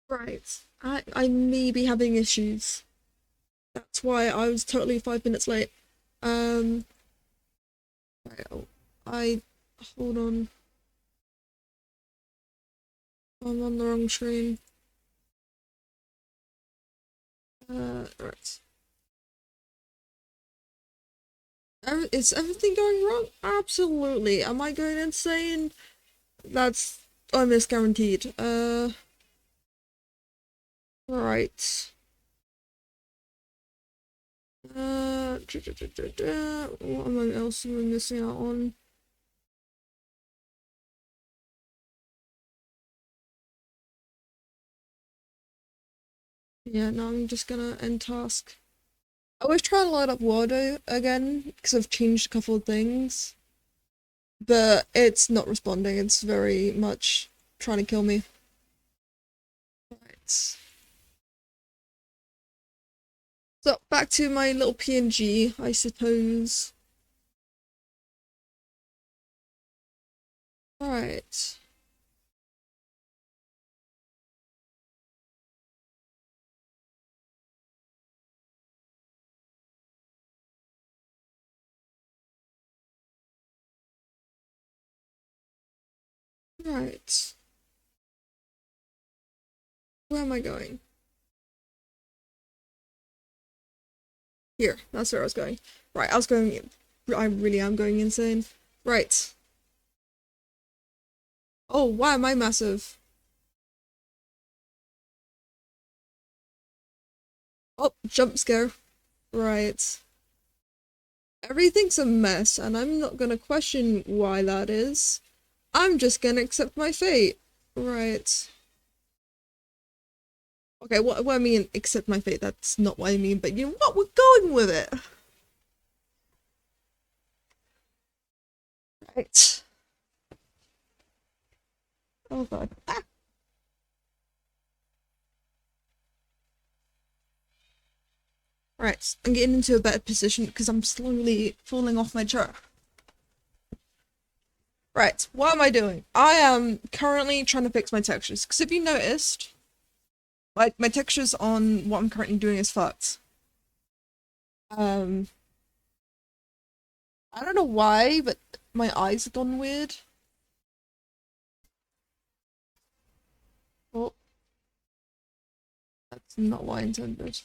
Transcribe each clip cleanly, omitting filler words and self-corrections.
Right. I may be having issues. That's why I was totally 5 minutes late. Um, right, I hold on. I'm on the wrong screen. Right. Is everything going wrong? Absolutely. Am I going insane? That's almost guaranteed. Right. What else am I missing out on? Yeah, no, I'm just gonna end task. I was trying to light up Wardo again because I've changed a couple of things, but it's not responding. It's very much trying to kill me. Right. So back to my little PNG, I suppose. Right. Right. Where am I going? Here. That's where I was going. Right. I was going. I really am going insane. Right. Oh, why am I massive? Oh, jump scare. Right. Everything's a mess, and I'm not gonna question why that is. I'm just gonna accept my fate. Right. Okay, what I mean, accept my fate, that's not what I mean, but you know what? We're going with it. Right. Oh god. Ah. Right, I'm getting into a better position because I'm slowly falling off my chair. Right, what am I doing? I am currently trying to fix my textures, because if you noticed, my textures on what I'm currently doing is fucked. Um, I don't know why, but my eyes have gone weird. Oh, that's not what I intended.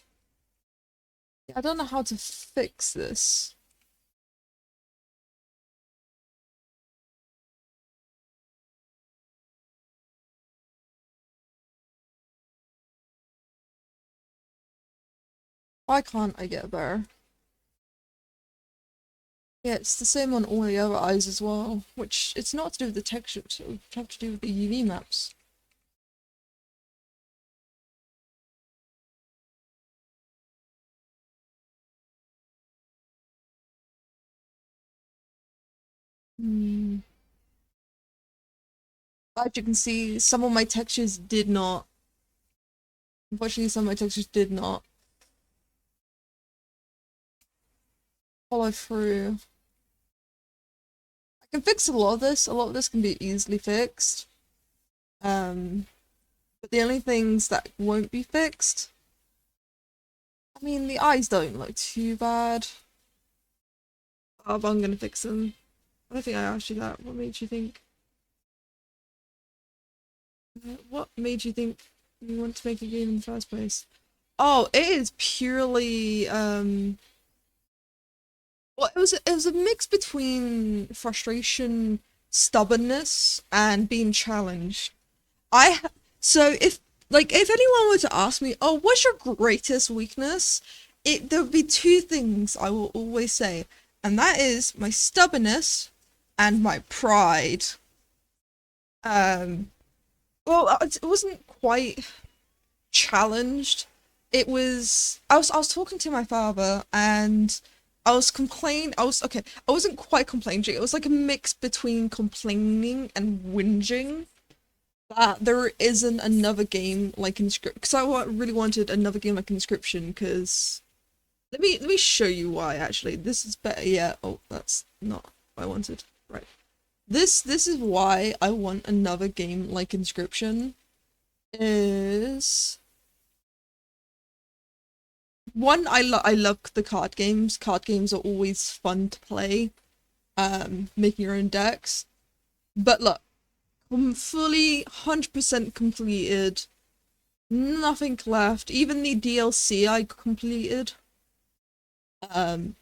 Yeah, I don't know how to fix this. Why can't I get better? Yeah, it's the same on all the other eyes as well, which it's not to do with the texture, so it have to do with the UV maps. Hmm. As you can see, some of my textures did not. Unfortunately, some of my textures did not follow through. I can fix a lot of this. A lot of this can be easily fixed. Um, but the only things that won't be fixed, I mean, the eyes don't look too bad. Oh, but I'm gonna fix them. I don't think I asked you that. What made you think? What made you think you want to make a game in the first place? Oh, it is purely well, it was a mix between frustration, stubbornness, and being challenged. I so if anyone were to ask me, "Oh, what's your greatest weakness?" There would be two things I will always say, and that is my stubbornness and my pride. Um, well, it wasn't quite challenged. I was talking to my father and I was okay, I wasn't quite complaining. It was like a mix between complaining and whinging that there isn't another game like Inscription, because really wanted another game like Inscription, because let me show you why. Actually, this is better. Yeah. Oh, that's not what I wanted. Right. This is why I want another game like Inscription. is one. I love the card games. Card games are always fun to play. Making your own decks. But look, I'm fully 100% completed. Nothing left. Even the DLC I completed. Um,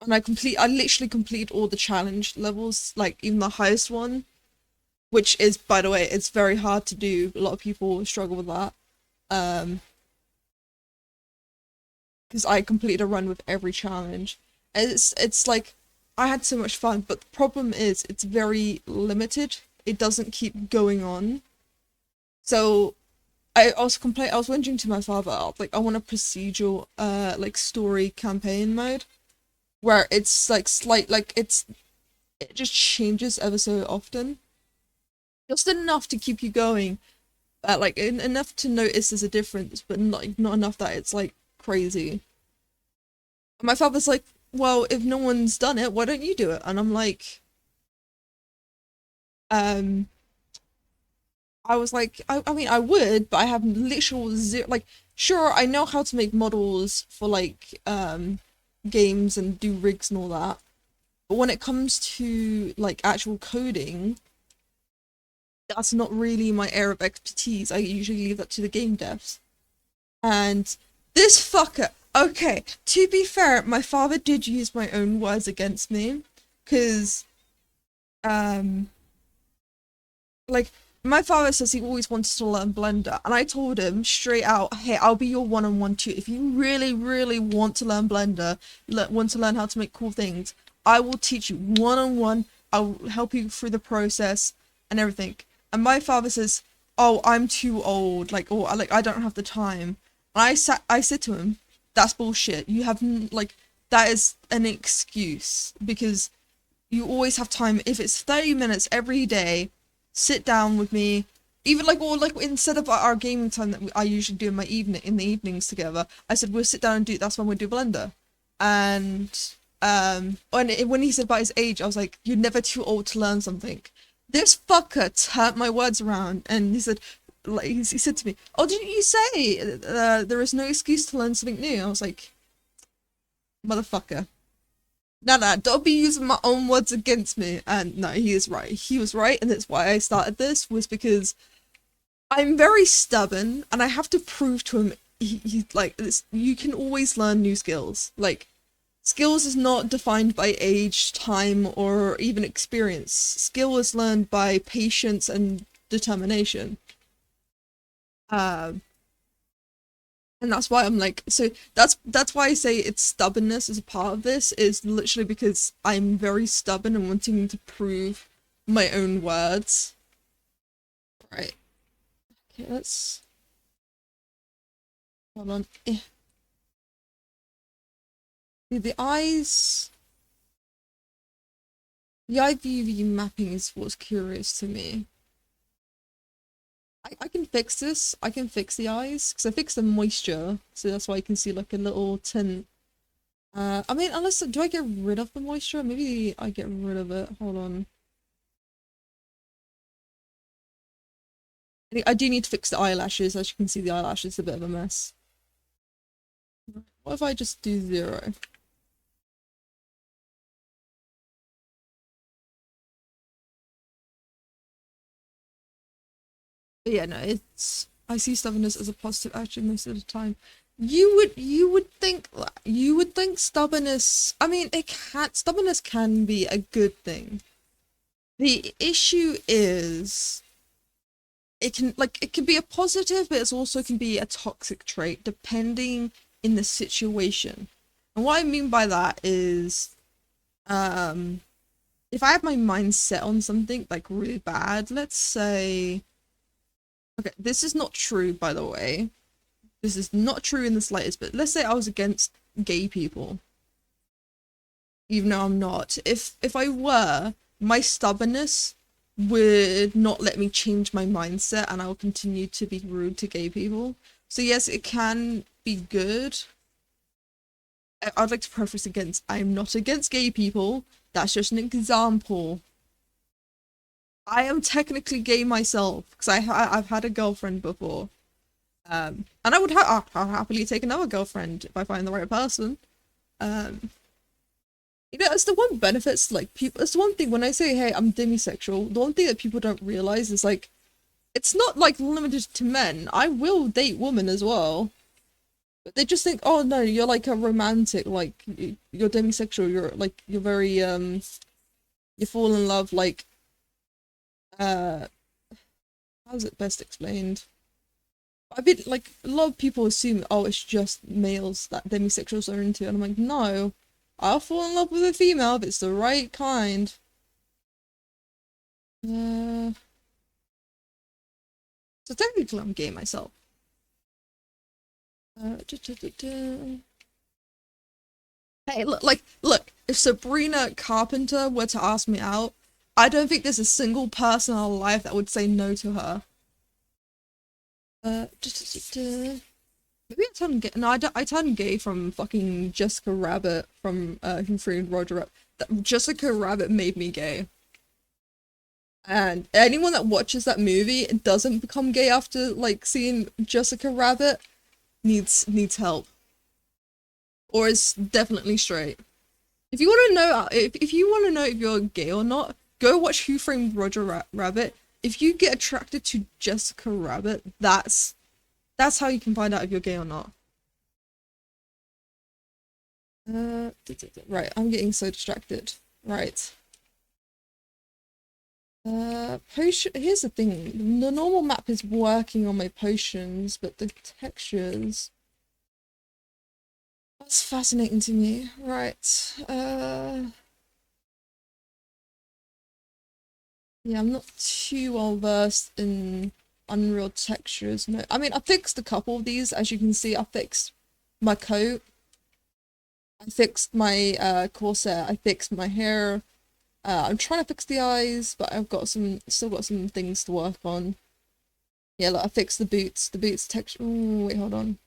and I literally completed all the challenge levels, like even the highest one, which is, by the way, it's very hard to do. A lot of people struggle with that. Um, because I completed a run with every challenge. And it's like I had so much fun, but the problem is it's very limited. It doesn't keep going on. So I was wondering to my father, like I want a procedural like story campaign mode where it's like it just changes ever so often. Just enough to keep you going, like enough to notice there's a difference, but not enough that it's like crazy. My father's like, well, if no one's done it, why don't you do it? And I'm like, um, I was like, I mean, I would, but I have literal zero, like, sure, I know how to make models for like, games and do rigs and all that. But when it comes to like actual coding, that's not really my area of expertise. I usually leave that to the game devs. And this fucker, okay, to be fair, my father did use my own words against me, because, um, like, my father says he always wants to learn Blender, and I told him straight out, hey, I'll be your one-on-one tutor. If you really, really want to learn Blender, want to learn how to make cool things, I will teach you one-on-one. I'll help you through the process and everything. And my father says, oh, I'm too old, like, or like I don't have the time. And I said to him, that's bullshit. You have like that is an excuse, because you always have time. If it's 30 minutes every day, sit down with me. Even like, or like instead of our gaming time that I usually do in in the evenings together, I said we'll sit down and do. That's when we do Blender. And when he said about his age, I was like, you're never too old to learn something. This fucker turned my words around, and he said, like he said to me, "Oh, didn't you say there is no excuse to learn something new?" I was like, "Motherfucker, nah, don't be using my own words against me." And no, he is right. He was right, and that's why I started this, was because I'm very stubborn, and I have to prove to him he like this. You can always learn new skills. Like, skills is not defined by age, time, or even experience. Skill is learned by patience and determination. Um, and that's why I'm like, so that's why I say it's stubbornness as a part of this, is literally because I'm very stubborn and wanting to prove my own words. Right. Okay, let's hold on. The eyes, the IVV mapping is what's curious to me. I can fix this. I can fix the eyes because I fixed the moisture, so that's why I can see like a little tint. I mean, unless do I get rid of the moisture? Maybe I get rid of it. Hold on. I do need to fix the eyelashes. As you can see, the eyelashes are a bit of a mess. What if I just do 0? But yeah, no, it's, I see stubbornness as a positive action most of the time. You would think stubbornness. I mean, stubbornness can be a good thing. The issue is it can be a positive, but it also can be a toxic trait depending in the situation. And what I mean by that is, um, if I have my mind set on something like really bad, let's say, okay, this is not true, by the way. This is not true in the slightest, but let's say I was against gay people, even though I'm not. If I were, my stubbornness would not let me change my mindset, and I will continue to be rude to gay people. So yes, it can be good. I'd like to preface against, I'm not against gay people. That's just an example. I am technically gay myself because I've had a girlfriend before. And I'll happily take another girlfriend if I find the right person. Um, you know, it's the one benefits like people. It's the one thing when I say, "Hey, I'm demisexual." The one thing that people don't realize is like it's not like limited to men. I will date women as well. But they just think, "Oh no, you're like a romantic, like you're demisexual. You're like you're very you fall in love like uh how's it best explained?" I mean, like a lot of people assume, oh, it's just males that demisexuals are into, and I'm like, no, I'll fall in love with a female if it's the right kind. Uh, so technically, I'm gay myself. Da, da, da, da. Hey, look. If Sabrina Carpenter were to ask me out, I don't think there's a single person alive that would say no to her. Da, da, da, da. Maybe I turned gay. No, I turned gay from fucking Jessica Rabbit from Who Framed Roger Rabbit. Jessica Rabbit made me gay. And anyone that watches that movie and doesn't become gay after like seeing Jessica Rabbit needs help. Or is definitely straight. If you want to know if you want to know if you're gay or not, go watch Who Framed Roger Rabbit. If you get attracted to Jessica Rabbit, that's how you can find out if you're gay or not. Right, I'm getting so distracted. Right. Potion. Here's the thing. The normal map is working on my potions, but the textures. That's fascinating to me. Right. Yeah, I'm not too well versed in Unreal textures. No, I mean I fixed a couple of these. As you can see, I fixed my coat. I fixed my corset. I fixed my hair. I'm trying to fix the eyes, but I've got still got some things to work on. Yeah, look, I fixed the boots. The boots texture. Ooh, wait, hold on.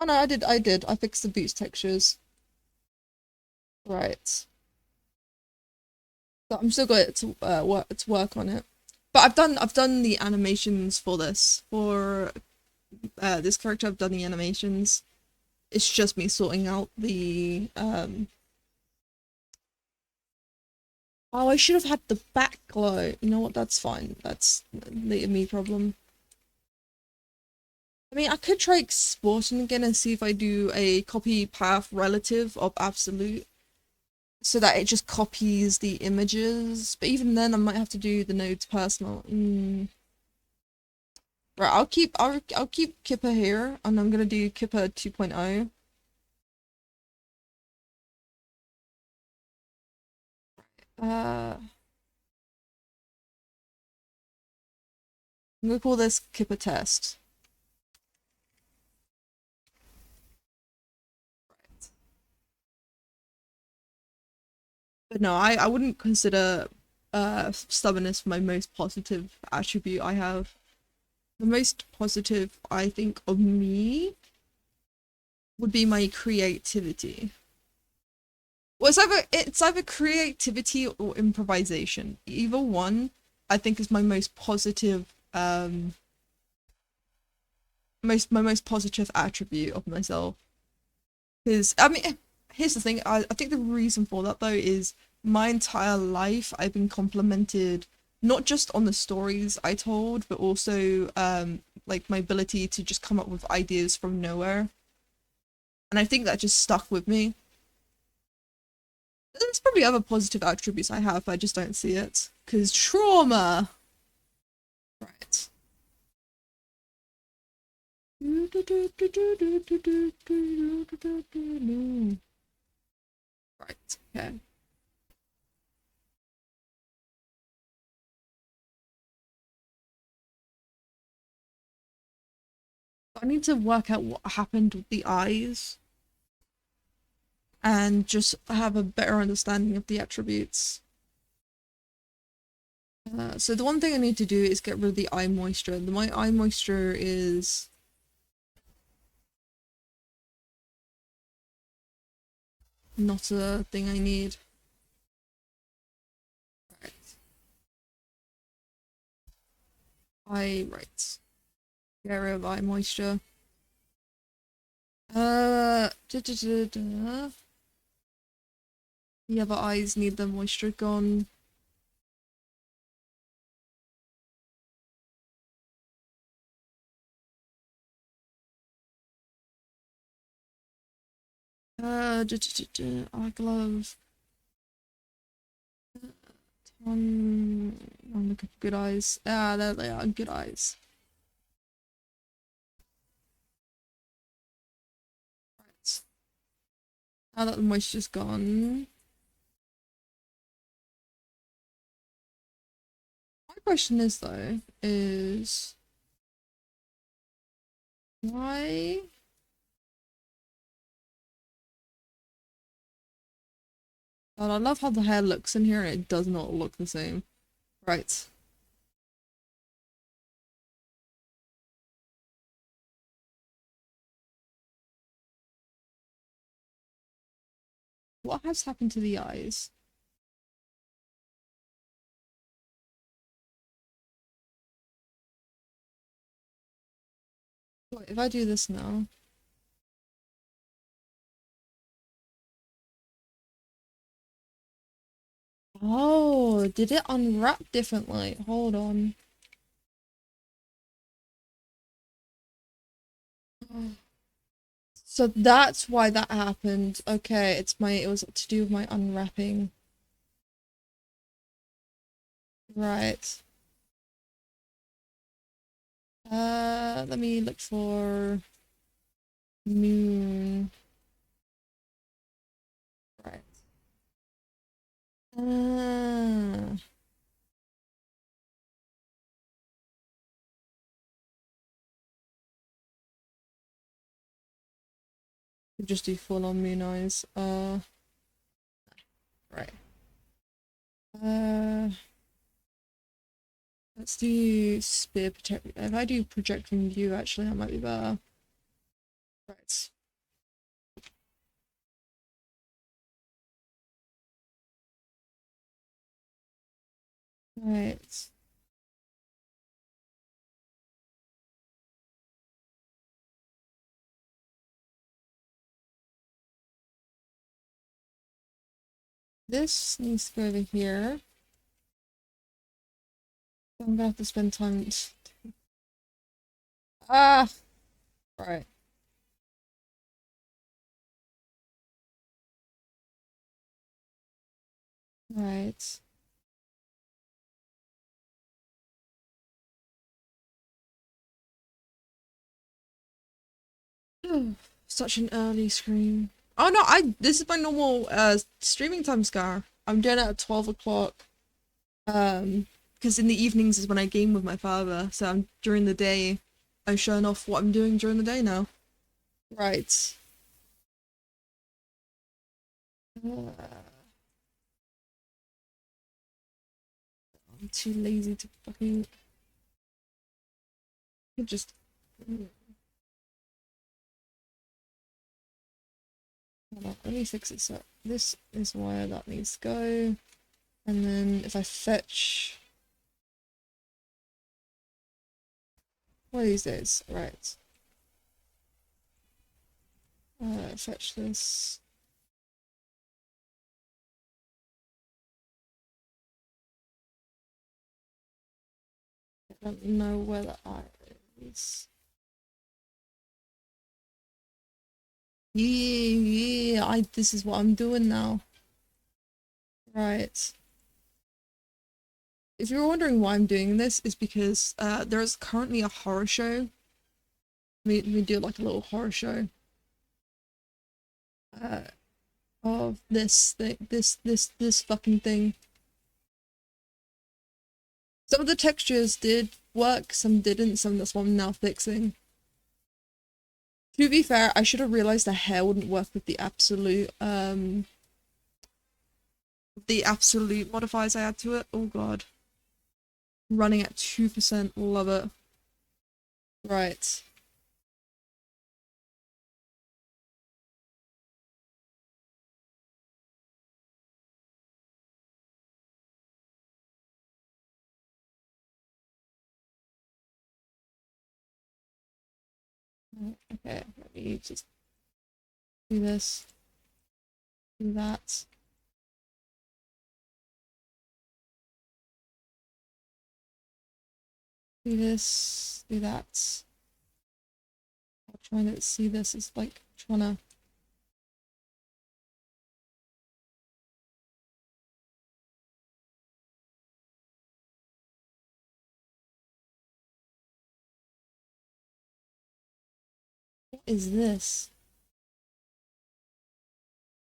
Oh no, I did. I fixed the boots textures. Right. But I'm still got to work on it. But I've done the animations for this. For this character I've done the animations. It's just me sorting out the oh, I should have had the back glow. You know what? That's fine. That's the me problem. I mean, I could try exporting again and see if I do a copy path relative of absolute so that it just copies the images. But even then, I might have to do the nodes personal. Right, I'll keep Kipper here, and I'm gonna do Kipper 2.0. I'm gonna call this Kipper test. But no, I wouldn't consider stubbornness my most positive attribute I have. The most positive I think of me would be my creativity. Well, it's either creativity or improvisation. Either one, I think, is my most positive my most positive attribute of myself. Because I mean, here's the thing. I think the reason for that though is my entire life I've been complimented not just on the stories I told, but also like my ability to just come up with ideas from nowhere. And I think that just stuck with me. There's probably other positive attributes I have, but I just don't see it. Because trauma. Right. Right, okay. I need to work out what happened with the eyes and just have a better understanding of the attributes. So the one thing I need to do is get rid of the eye moisture. My eye moisture is not a thing I need. right. Get rid of eye moisture. The other eyes need the moisture gone. Eye glove. I'm looking for good eyes. Ah, there they are, good eyes. Right. Now that the moisture's gone. My question is though, is why? God, I love how the hair looks in here and it does not look the same. Right. What has happened to the eyes? Wait, if I do this now. Oh, did it unwrap differently? Hold on. So that's why that happened. Okay, it was to do with my unwrapping. Right. Let me look for moon. Right. Ah. Could just do full on moon eyes. Right. Uh, let's do spear protect. If I do project from view, actually, that might be better. Right. Right. This needs to go over here. I'm gonna have to spend time. Ah! Right. Right. Such an early scream. Oh no, this is my normal streaming time, Scar. I'm doing it at 12 o'clock. Because in the evenings is when I game with my father, so during the day I'm showing off what I'm doing during the day now. Right. I'm too lazy to fucking just hold on, let me fix it. So this is where that needs to go. And then if I fetch one of these days, right. Fetch this. I don't know where that is. Yeah, this is what I'm doing now. Right. If you're wondering why I'm doing this, is because there's currently a horror show. We do like a little horror show uh, of this thing, this fucking thing. Some of the textures did work, some didn't, that's what I'm now fixing. To be fair, I should have realized the hair wouldn't work with the absolute modifiers I add to it. Oh god. Running at 2%, love it. Right. Okay, let me just do this, do that. Do this, do that. I'm trying to see this as like trying to. What is this?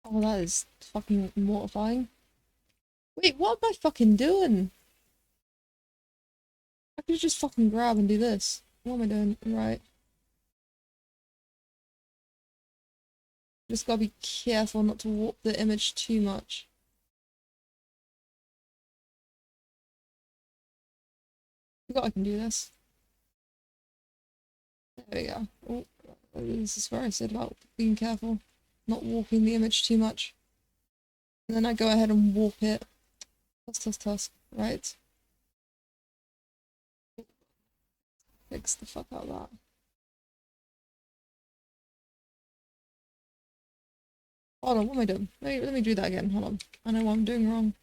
Oh, that is fucking mortifying. Wait, what am I fucking doing? I could just fucking grab and do this. What am I doing? Right. Just gotta be careful not to warp the image too much. I forgot I can do this. There we go. Oh, this is where I said about being careful, not warping the image too much. And then I go ahead and warp it. Tusk. Right. Fix the fuck out of that. Hold on, what am I doing? Let me do that again. Hold on. I know what I'm doing wrong.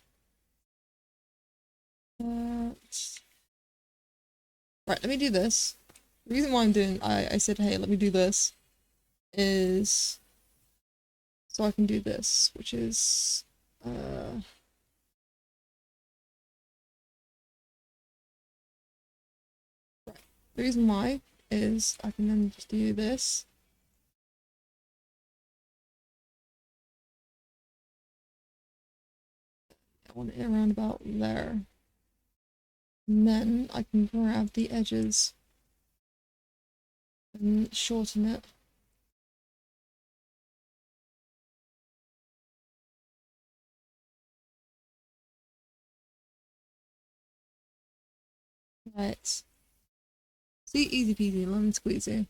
Right, let me do this. The reason why I said, hey, let me do this is so I can do this, which is, right. The reason why is I can then just do this. I want it around about there. And then I can grab the edges and shorten it. Right. See, easy peasy, lemon squeezy.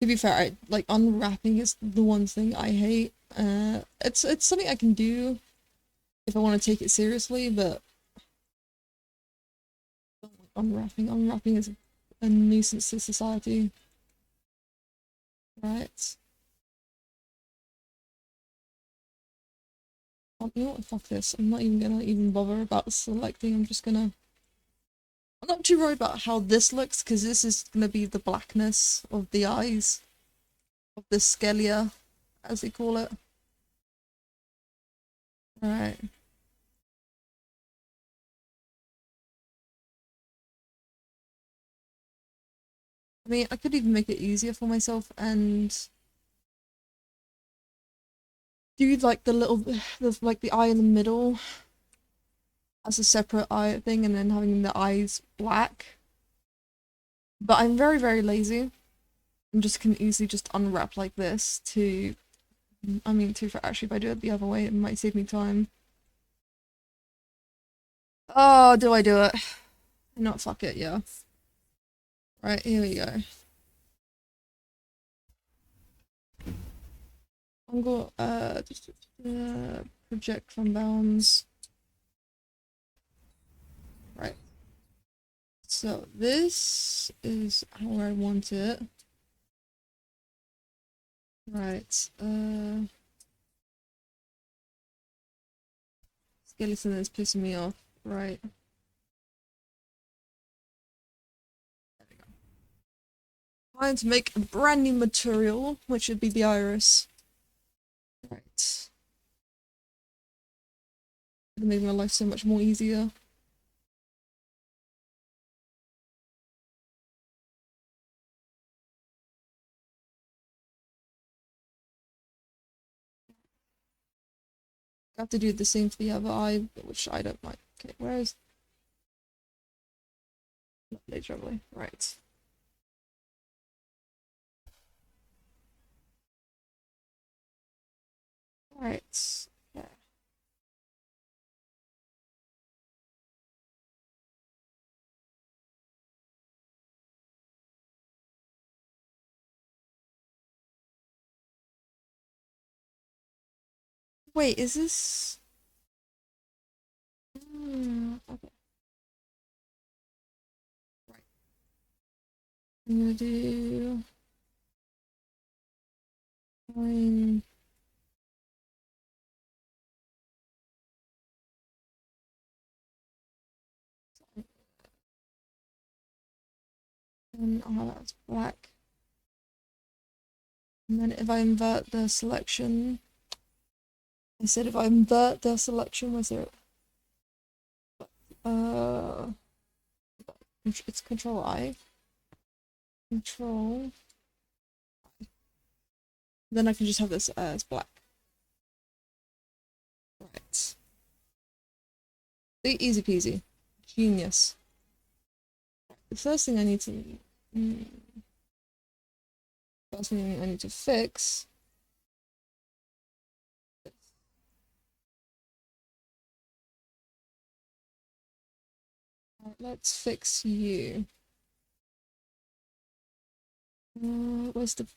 To be fair, like unwrapping is the one thing I hate. It's something I can do if I want to take it seriously, but I don't like unwrapping is a nuisance to society. Right. You know what? Fuck this. I'm not even gonna bother about selecting. I'm not too worried about how this looks because this is gonna be the blackness of the eyes of the scalia, as they call it. Right. I mean, I could even make it easier for myself and do like like the eye in the middle as a separate eye thing and then having the eyes black. But I'm very, very lazy and just can easily just unwrap like this to, I mean, actually, if I do it the other way, it might save me time. Oh, do I do it? Not fuck it, yeah. Right, here we go. I'm going just project from bounds. Right. So this is how I want it. Right. Skeleton is pissing me off. Right. There we go. Trying to make a brand new material, which would be the iris. Right. It'll make my life so much more easier. I have to do the same for the other eye, which I don't like. Okay, where is lovely. Right. Right. Yeah. Wait, is this? Okay. Right. I'm gonna do. Fine. And I'll have that as black. And then if I invert the selection, I said if I invert the selection, was it? It's Control I. Control. Then I can just have this as black. Right. Easy peasy. Genius. The first thing I need to first thing I need to fix. Right, let's fix you. Where's the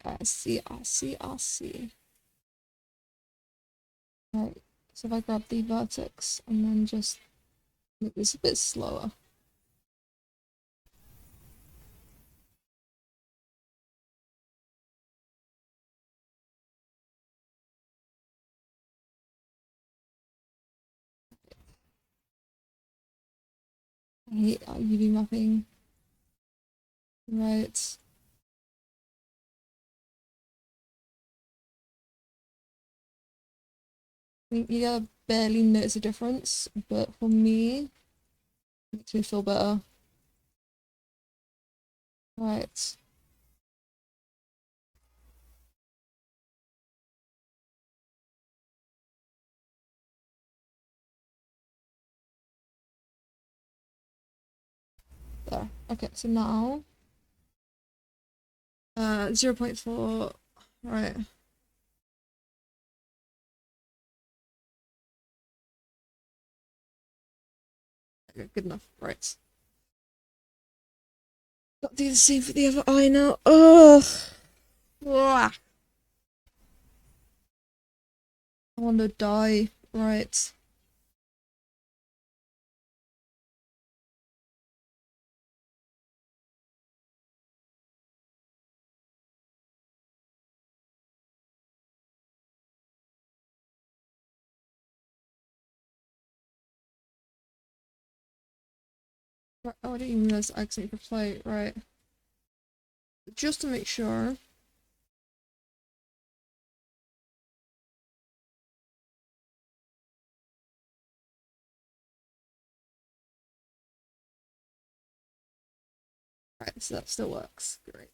I see. Right, so if I grab the vertex and then just make this a bit slower. I hate UV mapping. Right. I think you gotta barely notice a difference, but for me, it makes me feel better. Right. There. Okay, so now 0.4. Right. Okay, good enough. Right. Got to do the same for the other eye now. Ugh. Ugh. I want to die. Right. Oh, I didn't even realize I accidentally play. Right. Just to make sure. Right, so that still works. Great.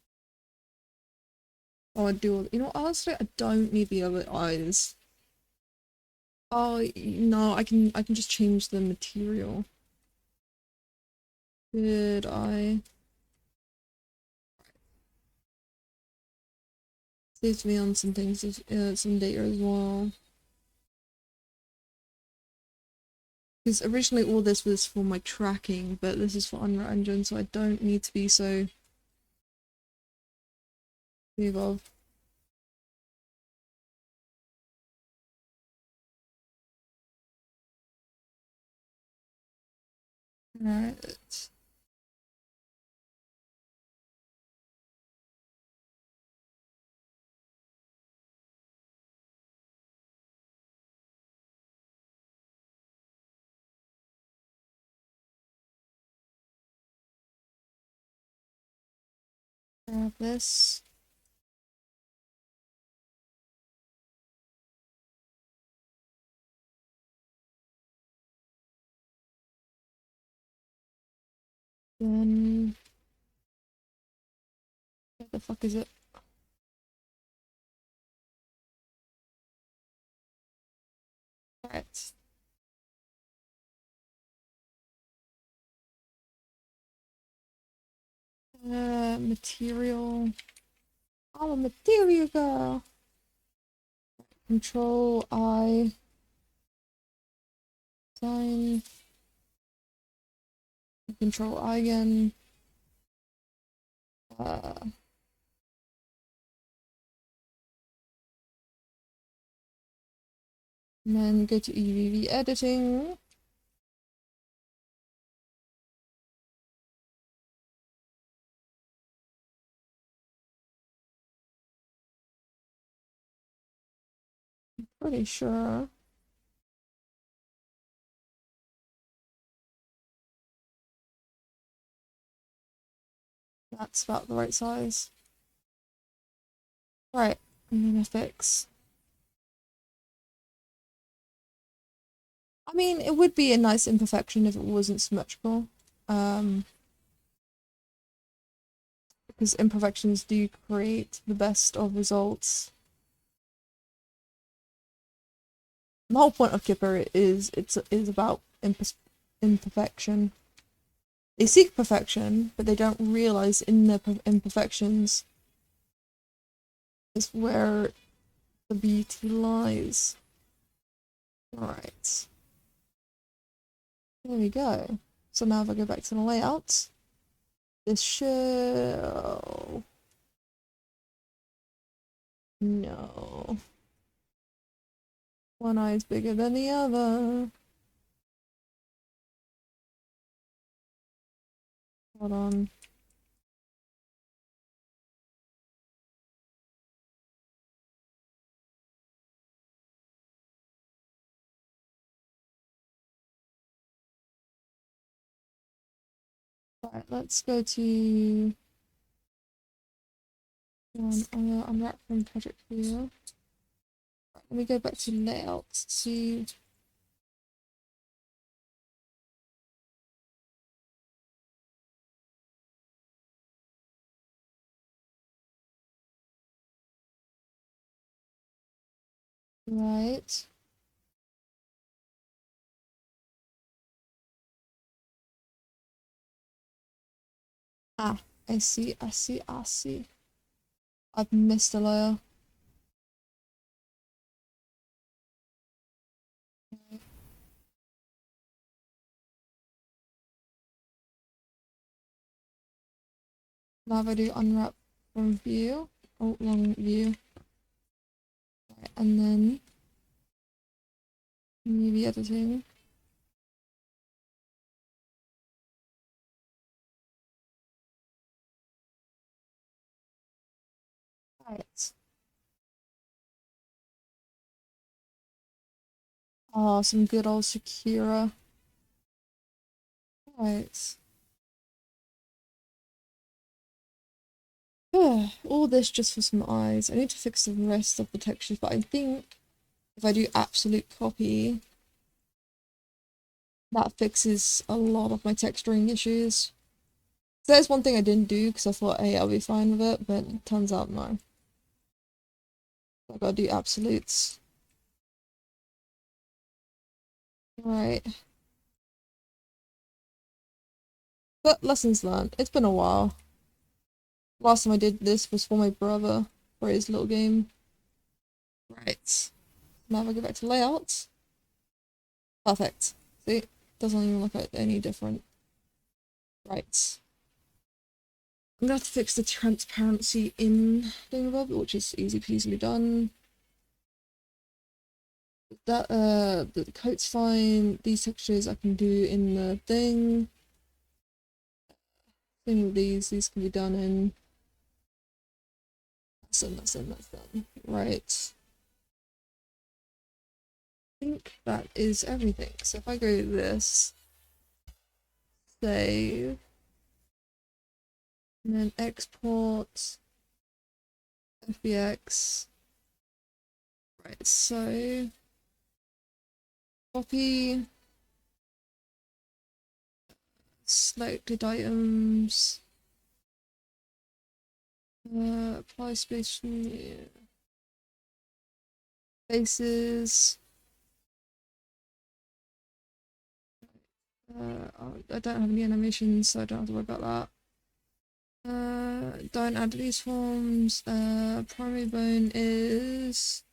Oh, I do. You know, honestly, I don't need the other eyes. Oh no, I can just change the material. Good eye. Saves me on some things, some data as well. Because originally all this was for my tracking, but this is for Unreal Engine, so I don't need to be so involved. Right. Grab this. Then what the fuck is it? Right. Material. I'm a material girl. Control I. Sign. Control I again. And then go to EVV editing. Pretty sure. That's about the right size. Right, I'm gonna fix. I mean, it would be a nice imperfection if it wasn't symmetrical. Because imperfections do create the best of results. The whole point of Kipper is about imperfection. They seek perfection, but they don't realize in their imperfections is where the beauty lies. Right. There we go. So now if I go back to the layout, this shell. No. One eye is bigger than the other. Hold on. Right, let's go to unwrap from project viewer. Right, let me go back to layout to right. Ah, I see, I see, I see. I've missed a layer. Now if I do unwrap from view, oh, wrong view. Right, and then maybe editing. Right. Oh, some good old Shakira. Right. All this just for some eyes. I need to fix the rest of the textures, but I think if I do absolute copy, that fixes a lot of my texturing issues. So there's one thing I didn't do because I thought, hey, I'll be fine with it, but it turns out no. I gotta do absolutes. Right. But lessons learned. It's been a while. Last time I did this was for my brother, for his little game. Right. Now if I go back to layout. Perfect. See? Doesn't even look like any different. Right. I'm gonna have to fix the transparency in Thingabobber, which is easy peasily done. That the coat's fine. These textures I can do in the thing. Same with these can be done in. That's done. Right. I think that is everything. So if I go to this, save, and then export, FBX. Right, so copy, selected items, apply space faces. I don't have any animations, so I don't have to worry about that. Don't add these forms. Primary bone is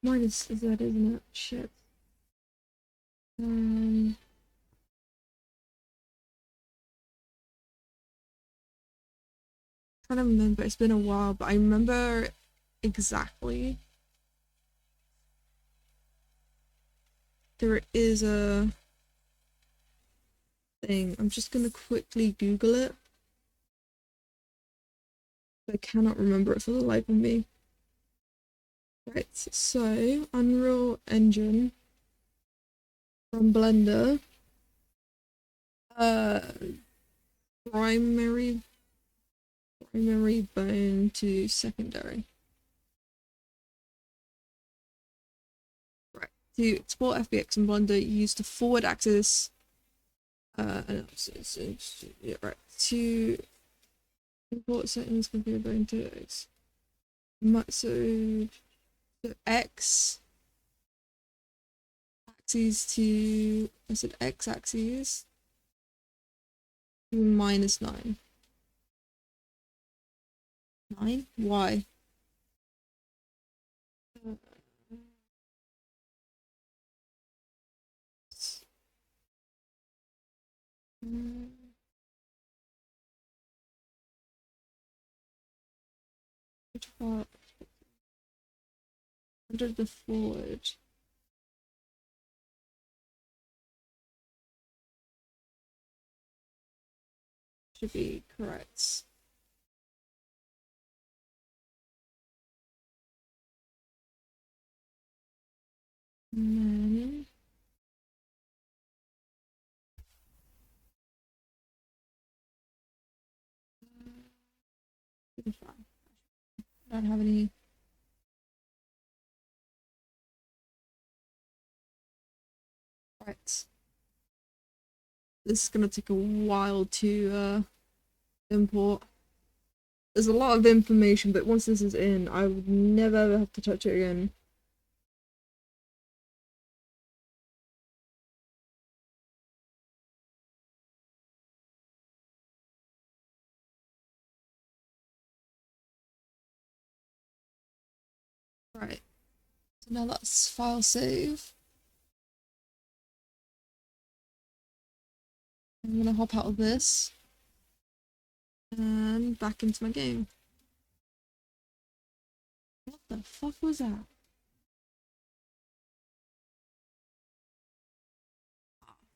minus Z, isn't it? Shit. Trying to remember. It's been a while, but I remember exactly. There is a thing. I'm just gonna quickly Google it. I cannot remember it for the life of me. Right, so Unreal Engine from Blender, uh, primary bone to secondary. Right, to export FBX in Blender, use the forward axis. Yeah, right. To import settings, configure bone to X. So X axes to, I said X axes to -9. 9? Why? Under the forward. Should be correct. And then should be fine. I don't have any. Right. This is gonna take a while to import. There's a lot of information, but once this is in, I would never ever have to touch it again. Right. So now that's file save. I'm gonna hop out of this and back into my game. What the fuck was that?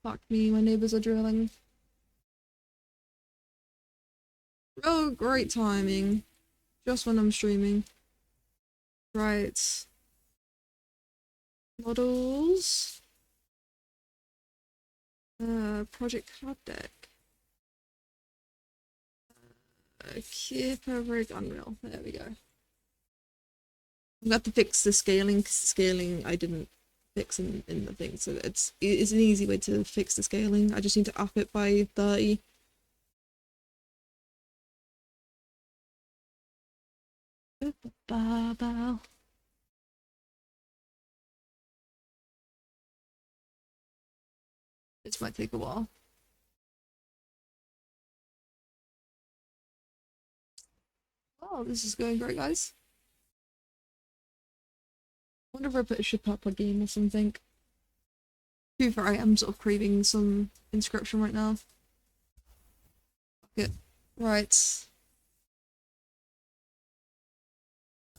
Fuck me, my neighbors are drilling. Oh, great timing. Just when I'm streaming. Right. Models. Project card deck. Keeper rig Unreal. There we go. I'm gonna have to fix the scaling because the scaling I didn't fix in the thing, so it's an easy way to fix the scaling. I just need to up it by 30. This might take a while. Oh, this is going great, guys. I wonder if I should put up a game or something. To be fair, I am sort of craving some Inscription right now. Okay, right.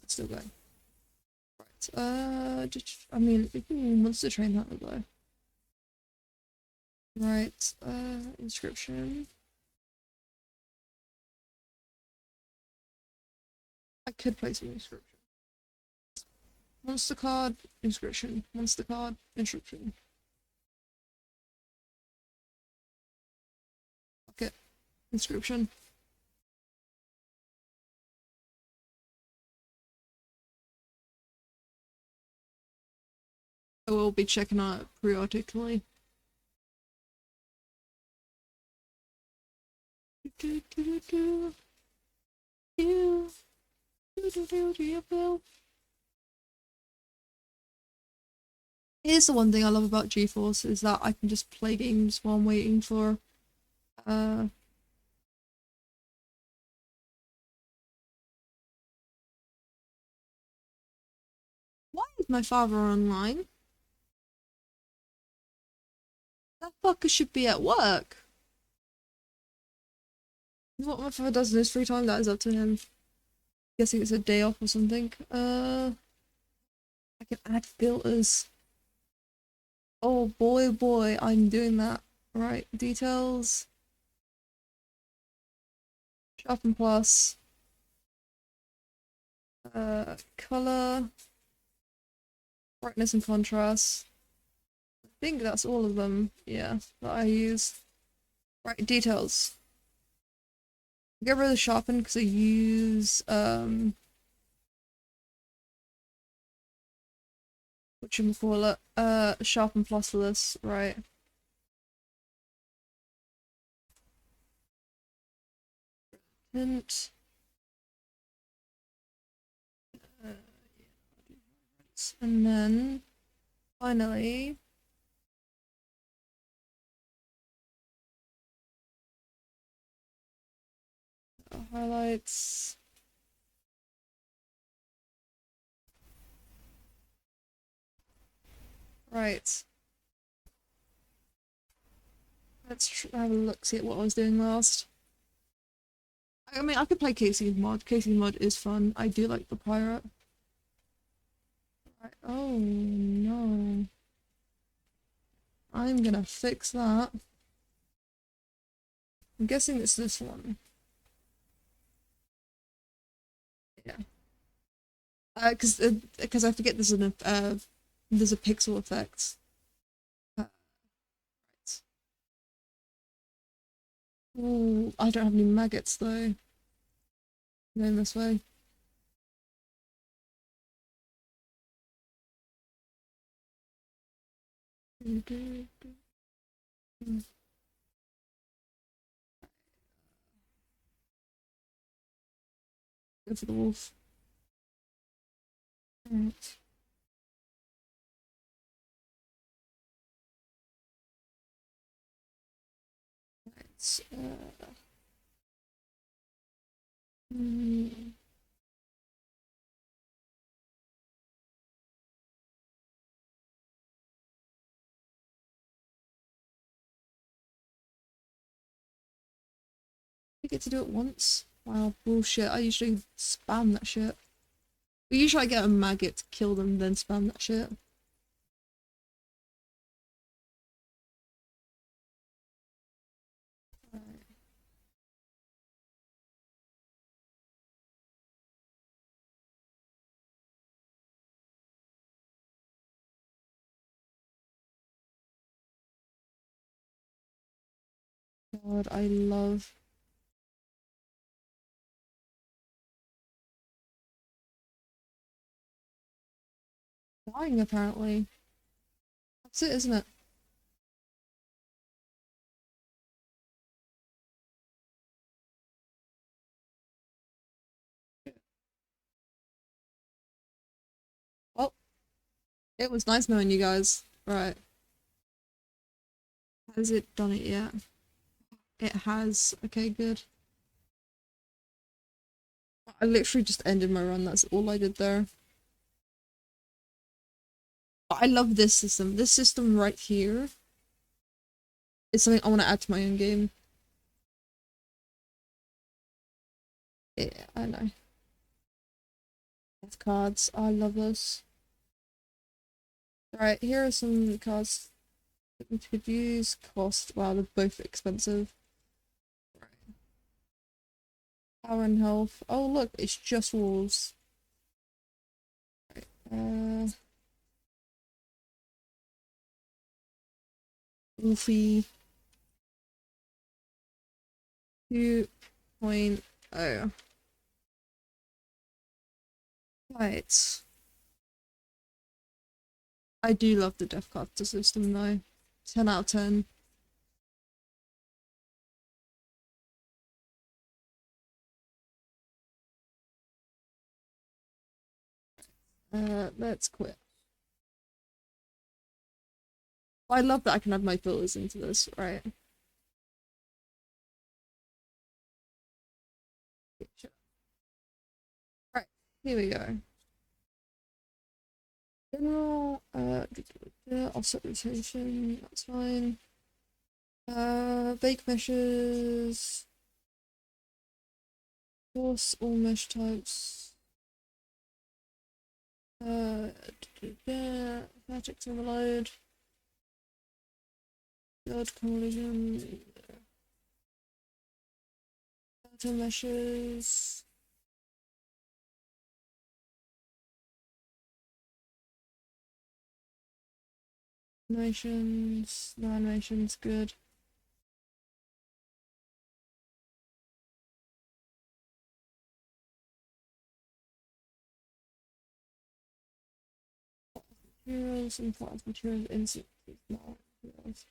Still going. Right. I mean, Monster Train Hunter though. Right. Inscription. I could play some Inscription. Monster card, Inscription. Monster card, Inscription. Okay. Inscription. I will be checking out periodically. Here's the one thing I love about GeForce is that I can just play games while I'm waiting for why is my father online? That fucker should be at work. What my father does in his free time, that is up to him. Guessing it's a day off or something. I can add filters. Oh boy, I'm doing that. Right, details. Sharpen plus. Color, brightness and contrast. I think that's all of them, yeah, that I use. Right, details. Get rid of the sharpen because I use whatchamacallit, sharpen plus for this, right. Hint. And then finally highlights. Right. Let's have a look, see what I was doing last. I mean, I could play Casey's mod. Casey's mod is fun. I do like the pirate. Right. Oh no. I'm gonna fix that. I'm guessing it's this one. Yeah. Because I forget there's a pixel effect. Right. Ooh, I don't have any maggots though. Going this way. Go for the wolf. Right. Right. Mm, I get to do it once. Wow, bullshit. I usually spam that shit. But usually I get a maggot to kill them, then spam that shit. Right. God, I love dying apparently. That's it, isn't it? Well, it was nice knowing you guys. Right. Has it done it yet? It has. Okay, good. I literally just ended my run, that's all I did there. But I love this system. This system right here is something I want to add to my own game. Yeah, I know. Death cards. I love this. Right, here are some cards that we could use. Cost. Wow, they're both expensive. Power and health. Oh, look, it's just wolves. Right. Wolfie 2.0. Right. I do love the death card system though. 10 out of 10. Let's quit. I love that I can add my fillers into this, right? Right, here we go. General, offset rotation, that's fine. Bake meshes. Force all mesh types. Vertex overload. Build collision. Data meshes. Animations, no animations, good. Materials and class materials insert no materials.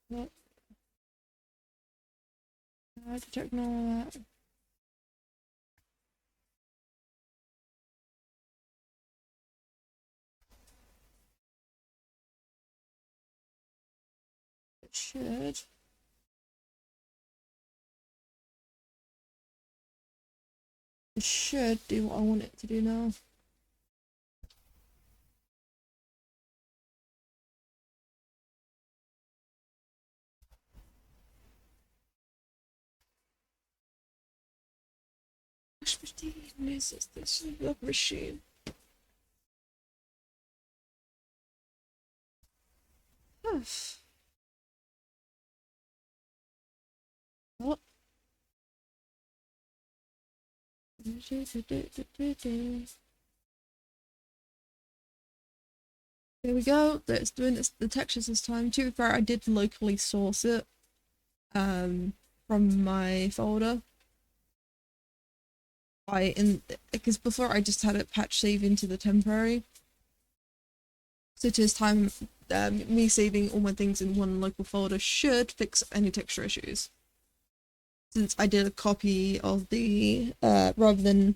What? I detect all that. It should. It should do what I want it to do now. Wash machine, this is the machine. What? There we go. Let's doing this, the textures this time. To be fair, I did locally source it from my folder. Because before I just had it patch save into the temporary. So this time, me saving all my things in one local folder should fix any texture issues. Since I did a copy of the rather than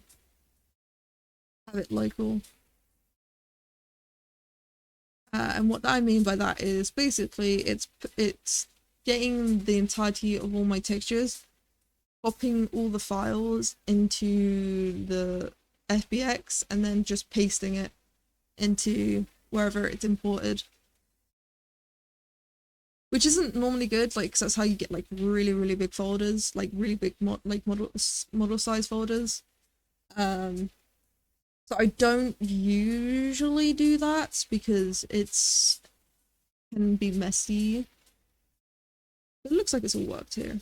have it local. And what I mean by that is basically it's getting the entirety of all my textures, copying all the files into the FBX, and then just pasting it into wherever it's imported. Which isn't normally good, like, cause that's how you get like really big folders, like really big model size folders. So I don't usually do that because it's can be messy. It looks like it's all worked here.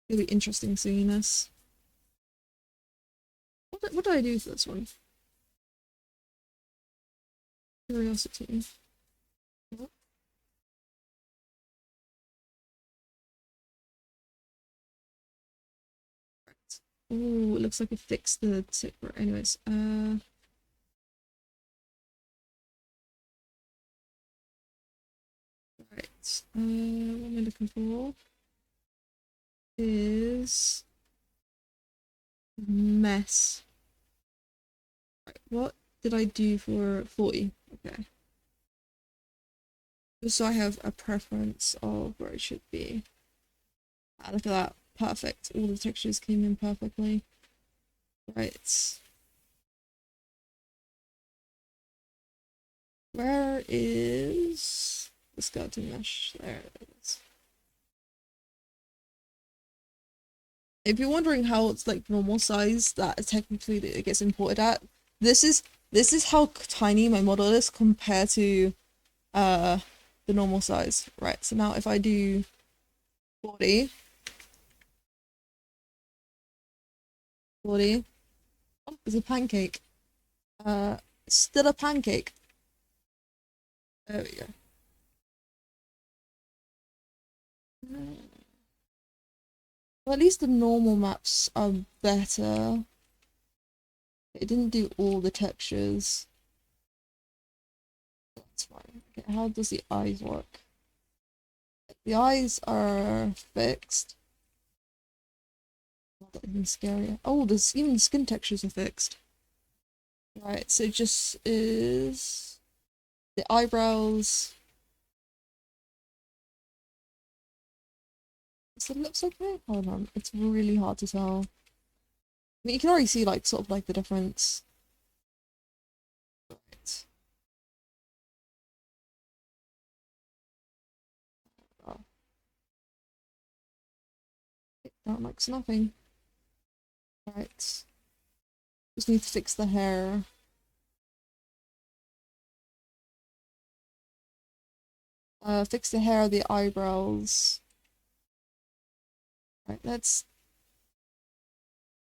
It'll be interesting seeing this. What did I do for this one? Curiosity. What? Right. Oh, it looks like it fixed the tip. Anyways, right. What am I looking for? Is mess. Right, what did I do for 40? Okay. Just so I have a preference of where it should be. Ah, look at that. Perfect. All the textures came in perfectly. Right. Where is the skeleton mesh? There it is. If you're wondering how it's like normal size that technically it gets imported at, this is how tiny my model is compared to the normal size. Right, so now if I do 40, oh, it's a pancake. Still a pancake. There we go. Well, at least the normal maps are better. It didn't do all the textures. That's fine. Okay, how does the eyes work? The eyes are fixed. Not that even scarier. Oh, there's even the skin textures are fixed. Right, so it just is the eyebrows. Does the lips okay? Hold on, it's really hard to tell. I mean, you can already see like sort of like the difference. Right. Oh, that looks nothing. Right. Just need to fix the hair. Fix the hair, the eyebrows. Right, let's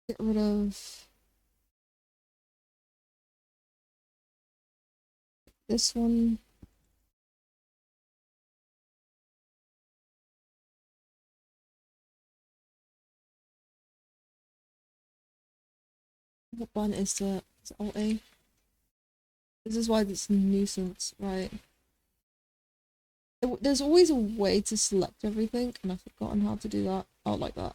get rid of this one. What button is that? Is it Alt A? This is why it's a nuisance, right? There's always a way to select everything, and I've forgotten how to do that. Oh, like that.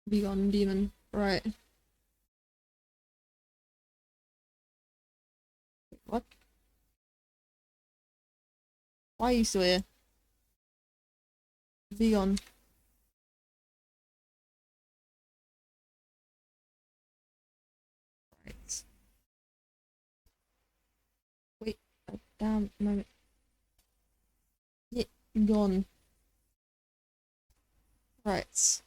Be gone, demon. Right. What? Why are you still here? Be gone. Right. Wait a damn moment. Yeah, gone. Right.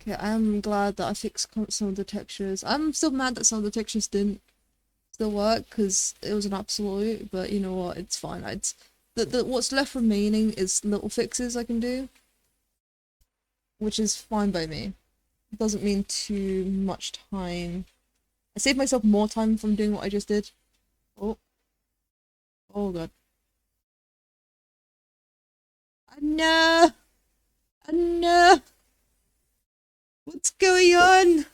Okay, I'm glad that I fixed some of the textures. I'm still mad that some of the textures didn't still work because it was an absolute, but you know what, it's fine. What's left remaining is little fixes I can do, which is fine by me. It doesn't mean too much time. I saved myself more time from doing what I just did. Oh, oh god. No! No! What's going on?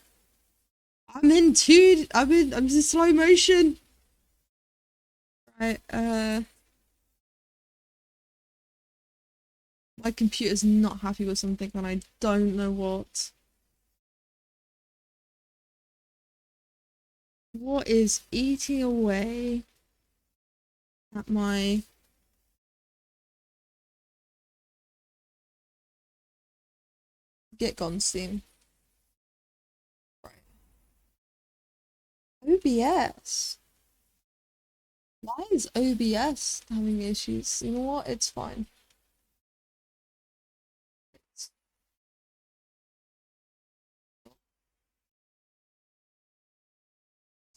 I'm in slow motion. Right, my computer's not happy with something and I don't know what. What is eating away at my... Get gone, Steam. Right. OBS? Why is OBS having issues? You know what? It's fine.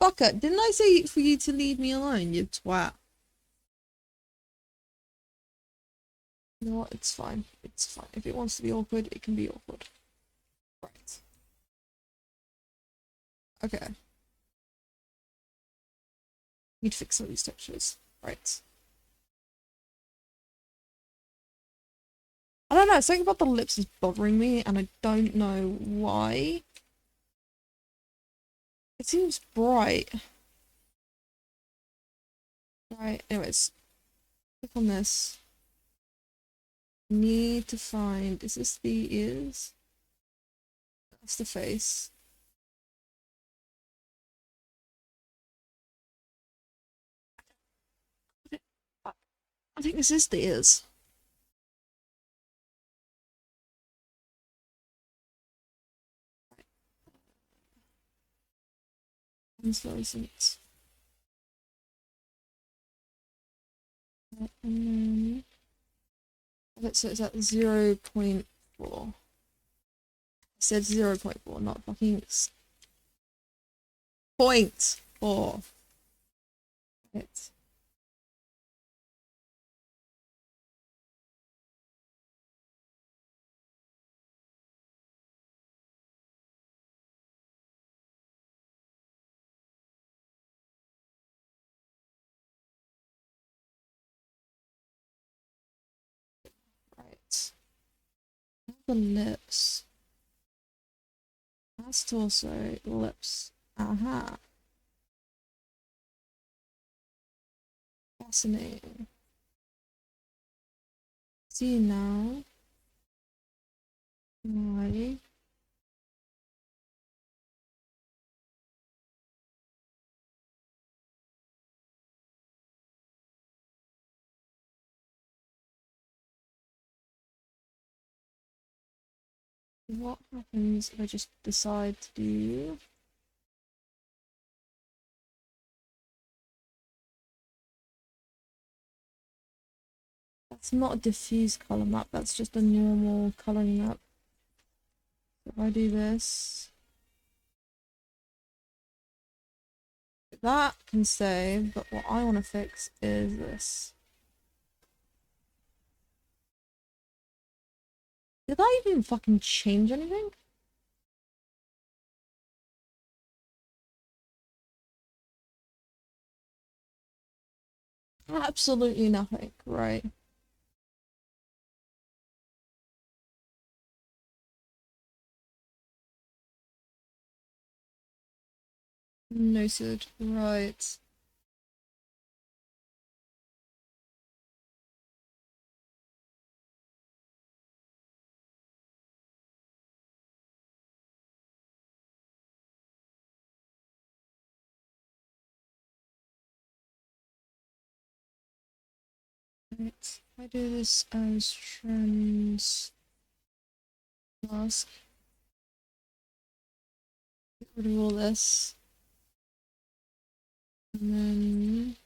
Fucker, didn't I say for you to leave me alone, you twat? You know what? It's fine. It's fine. If it wants to be awkward, it can be awkward. Right. Okay. Need to fix some of these textures. Right. I don't know, something about the lips is bothering me, and I don't know why. It seems bright. Right, anyways. Click on this. Need to find... Is this the ears? That's the face. I think this is the ears. Translucent. And then... So it's at 0.4. I said 0.4, not fucking... 0.4. Right. Right. The lips. That's torso, lips. Aha. Fascinating. See now. Why? What happens if I just decide to do That's not a diffuse color map, that's just a normal coloring map. So if I do this, that can stay, but what I want to fix is this. Did that even fucking change anything? Absolutely nothing, right? Noted, right. Right. I do this as trans mask. Get rid of all this. And then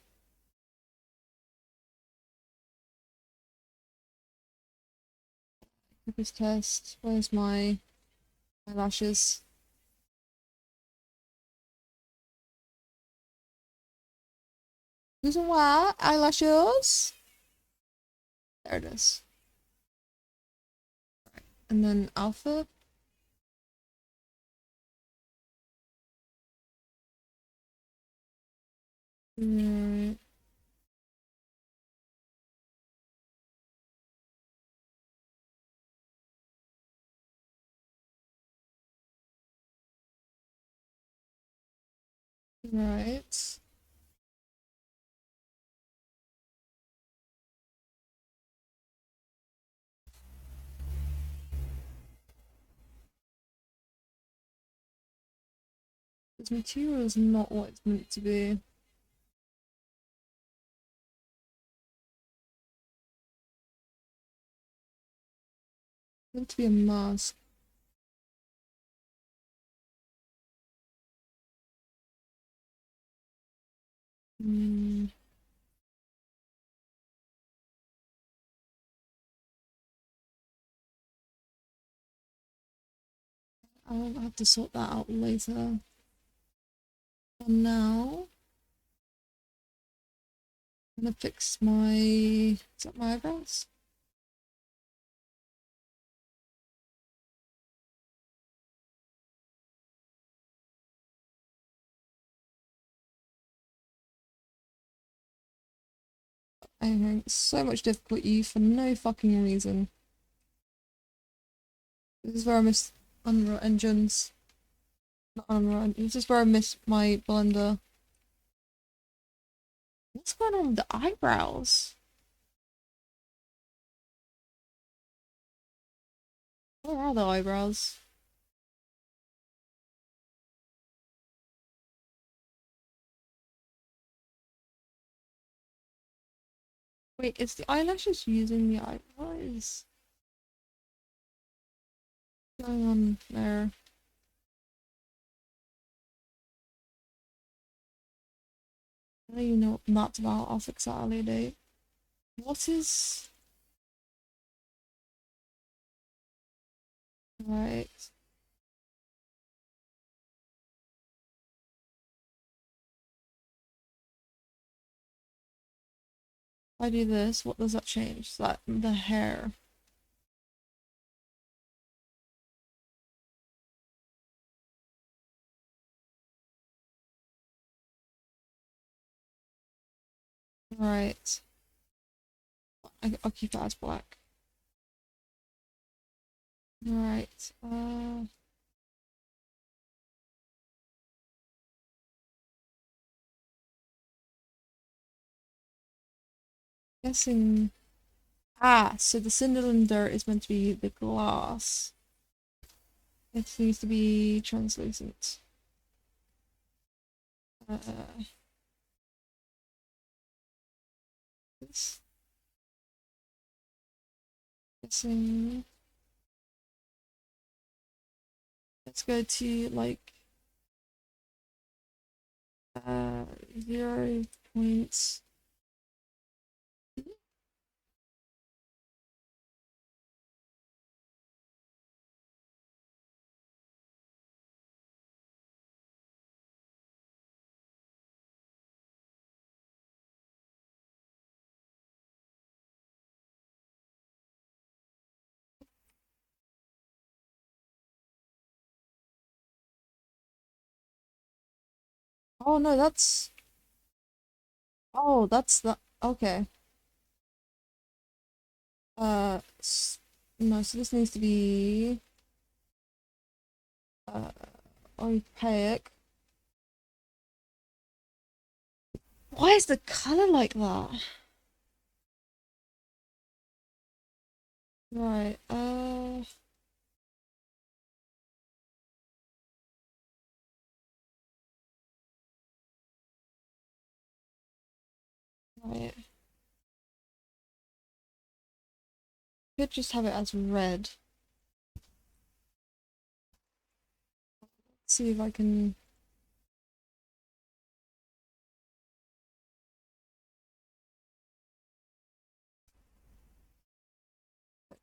focus test. Where's my eyelashes? Using what? Eyelashes? There it is. Right. And then alpha. Right. Right. This material is not what it's meant to be. It's meant to be a mask. Hmm. I'll have to sort that out later. For now, I'm gonna fix my... Is that my eyebrows? I'm having so much difficulty for no fucking reason. This is where I miss Unreal Engines. Not Unreal, this is where I miss my Blender. What's going on with the eyebrows? Where are the eyebrows? Wait, is the eyelashes using the eye? What is going on there? I don't even know what that's about. I'll fix that at a later date. What is... Right. If I do this, what does that change? That the hair. Right. I'll keep that as black. Right. Guessing. Ah, so the cylinder is meant to be the glass. It needs to be translucent. This. Guessing. Let's go to like 0 points. Oh no, that's the okay. No, so this needs to be uh opaque. Why is the color like that? Right, right. Could just have it as red. See if I can.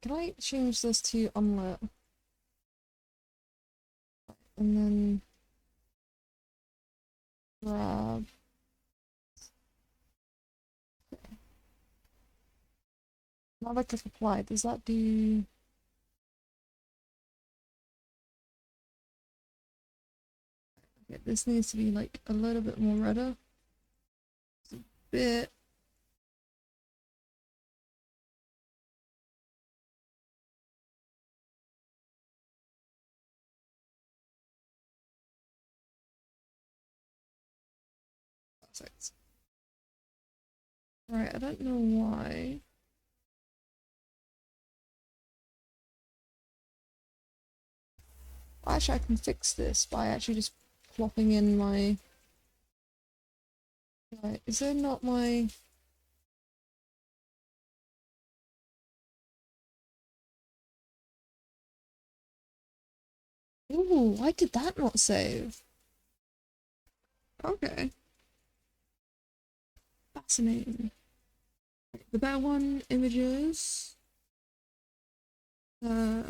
Can I change this to unlit? And then grab. Now I click apply. Does that do? Okay, this needs to be like a little bit more redder. Bit. Perfect. Right, I don't know why. Actually, I can fix this by actually just plopping in my. Right, is there not my? Ooh, why did that not save? Okay, fascinating. The better one images. Uh,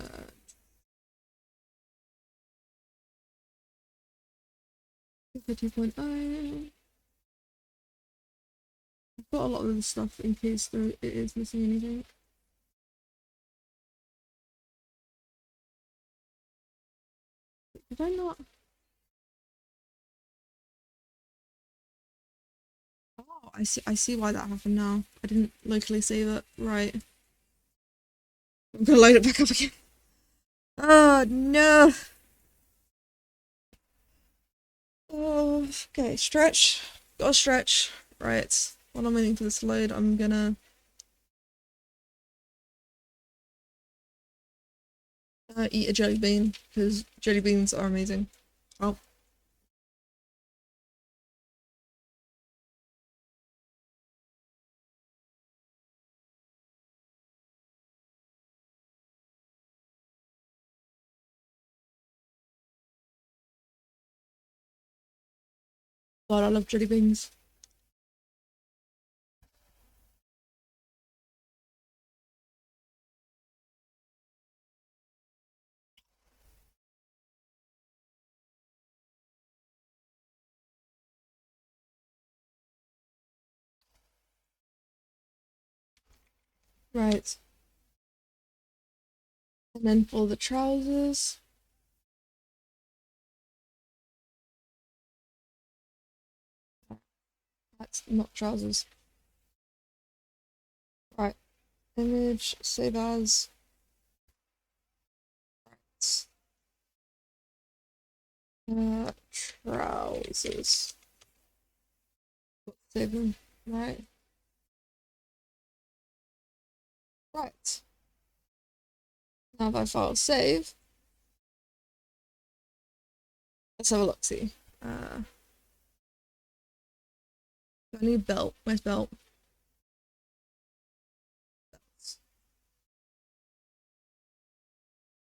2.0. I've got a lot of the stuff in case there it is missing anything. Did I not? Oh, I see. I see why that happened now. I didn't locally save it. Right. I'm gonna load it back up again. Oh no. Oh, okay. Stretch. Gotta stretch. Right. While I'm waiting for this to load, I'm gonna eat a jelly bean because jelly beans are amazing. Oh, God, I love jelly beans. Right. And then for the trousers, that's not trousers. Right. Image, save as. Trousers. Save them. Right. Right. Now if I file save, let's have a look see. I need belt. Where's belt?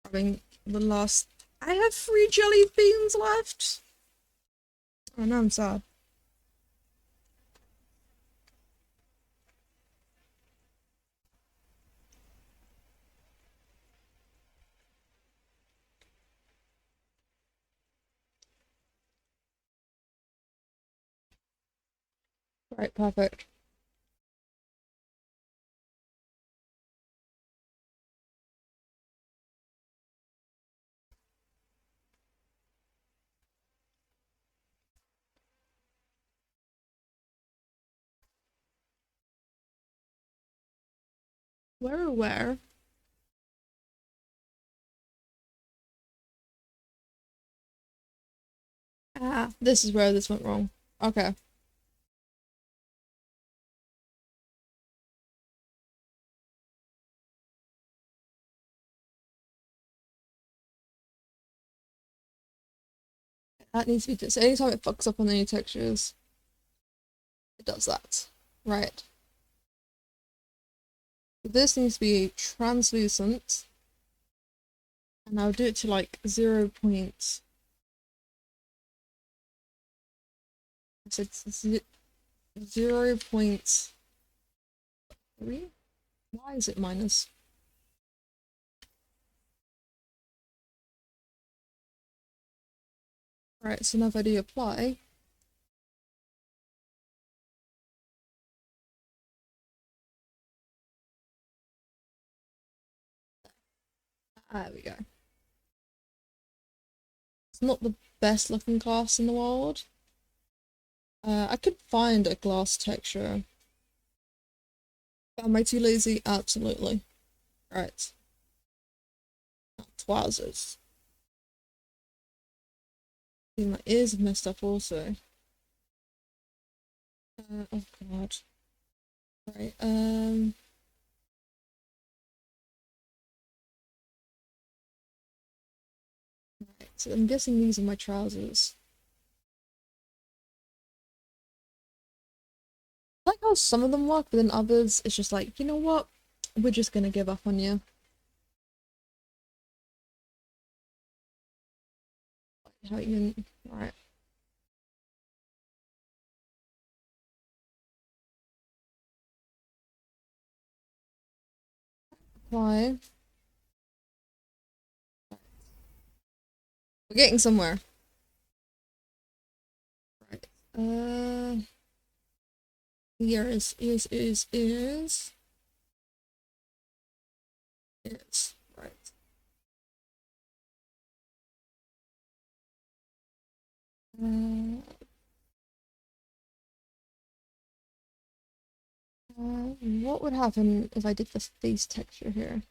Having the last. I have 3 jelly beans left. Oh no, I'm sad. Right, perfect. Where? Ah, this is where this went wrong. Okay. That needs to be this. Anytime it fucks up on any textures, it does that. Right. This needs to be translucent. And I'll do it to like 0 point. I said 0.3? Why is it minus? Right, so now if I do apply, there we go. It's not the best looking glass in the world. I could find a glass texture. Am I too lazy? Absolutely. Right. Wowzers. My ears have messed up also. Oh god. Right, right, so I'm guessing these are my trousers. I like how some of them work, but then others, it's just like, you know what? We're just gonna give up on you. How even, right. Apply. We're getting somewhere. Right. Ears. Right. What would happen if I did the face texture here?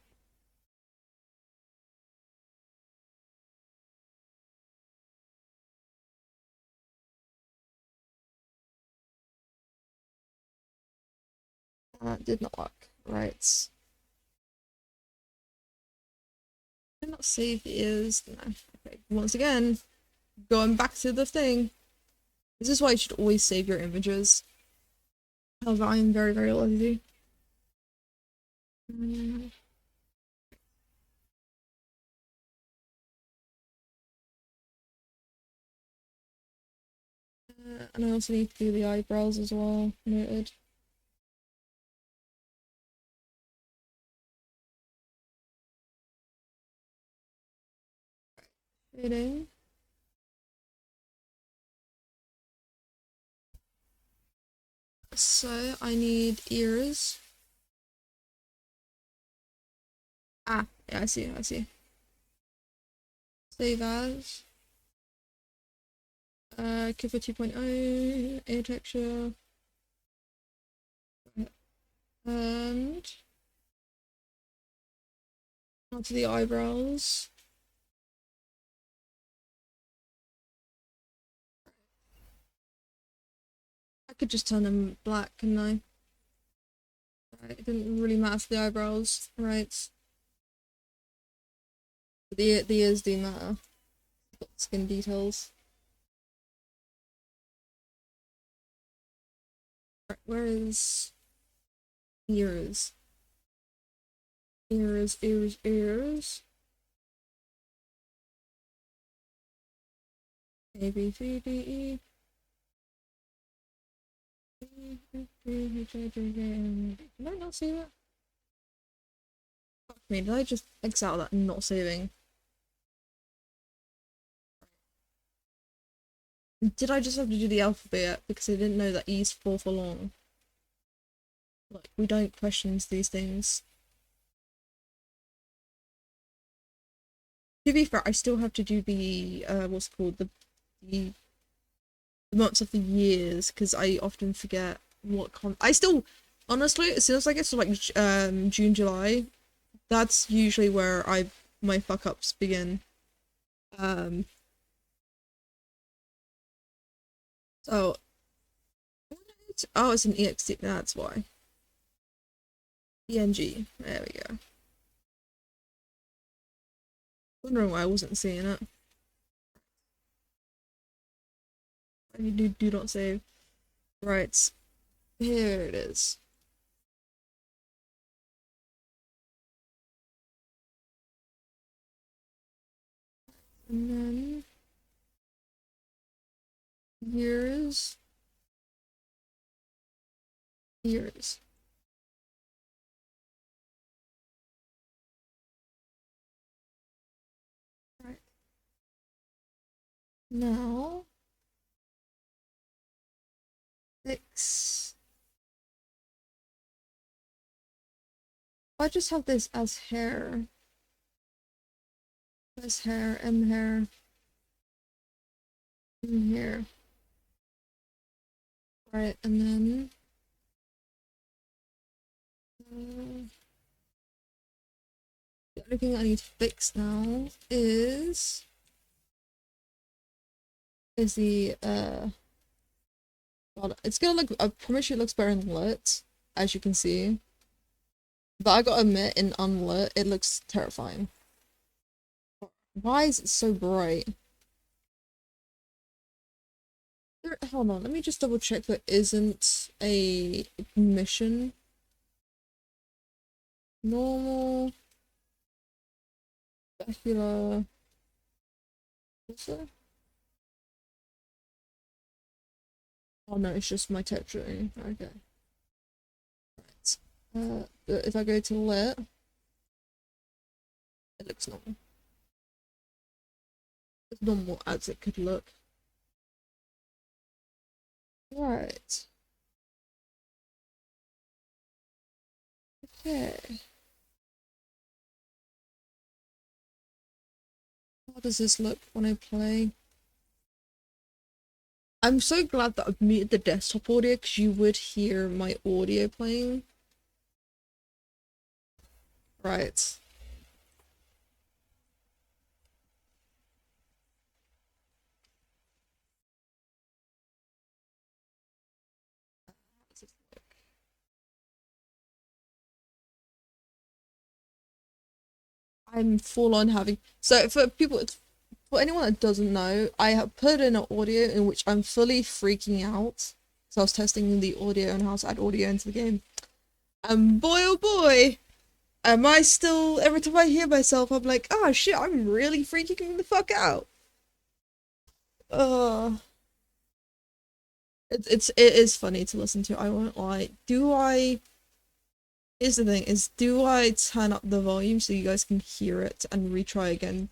Did not work. Right. Did not save the ears. No. Okay. Once again, going back to the thing. This is why you should always save your images. However, I am very, very lazy. And I also need to do the eyebrows as well. Noted. Shading. So I need ears. Ah, yeah, I see. Save as. Kipper 2.0, ear texture. And onto the eyebrows. I could just turn them black, couldn't I? Right, it didn't really matter for the eyebrows, right? The ears do matter. Skin details. Right, where is ears? Ears. A, B, C, D, E. Did I not see that? Fuck me, did I just exile that and not saving? Did I just have to do the alphabet because I didn't know that E's 4 for long? Like, we don't question these things. To be fair, I still have to do the, what's it called, the months of the years, because I often forget what I still Honestly, as soon as I get to like June, July, that's usually where my fuck ups begin. Um, so oh, it's an EXT. That's why. ENG. There we go. Wondering why I wasn't seeing it. I do not save. Right. Here it is. And then years. Years. Right. Now fix. I just have this as hair. As hair and hair. And here. Right, and then the only thing I need to fix now is the God, it's gonna look, I promise you it looks better in lit, as you can see. But I gotta admit, in unlit, it looks terrifying. Why is it so bright? Hold on, let me just double check there isn't a mission. Normal. Specular. Is there? Oh no, it's just my texture. Okay. Right. If I go to lit, it looks normal. As normal as it could look. Right. Okay. How does this look when I play? I'm so glad that I've muted the desktop audio because you would hear my audio playing. Right. I'm full on having. So for anyone that doesn't know, I have put in an audio in which I'm fully freaking out. So I was testing the audio and how to add audio into the game. And boy oh boy, am I still, every time I hear myself, I'm like, oh shit, I'm really freaking the fuck out. Uh, it is funny to listen to, I won't lie. Here's the thing, is do I turn up the volume so you guys can hear it and retry again?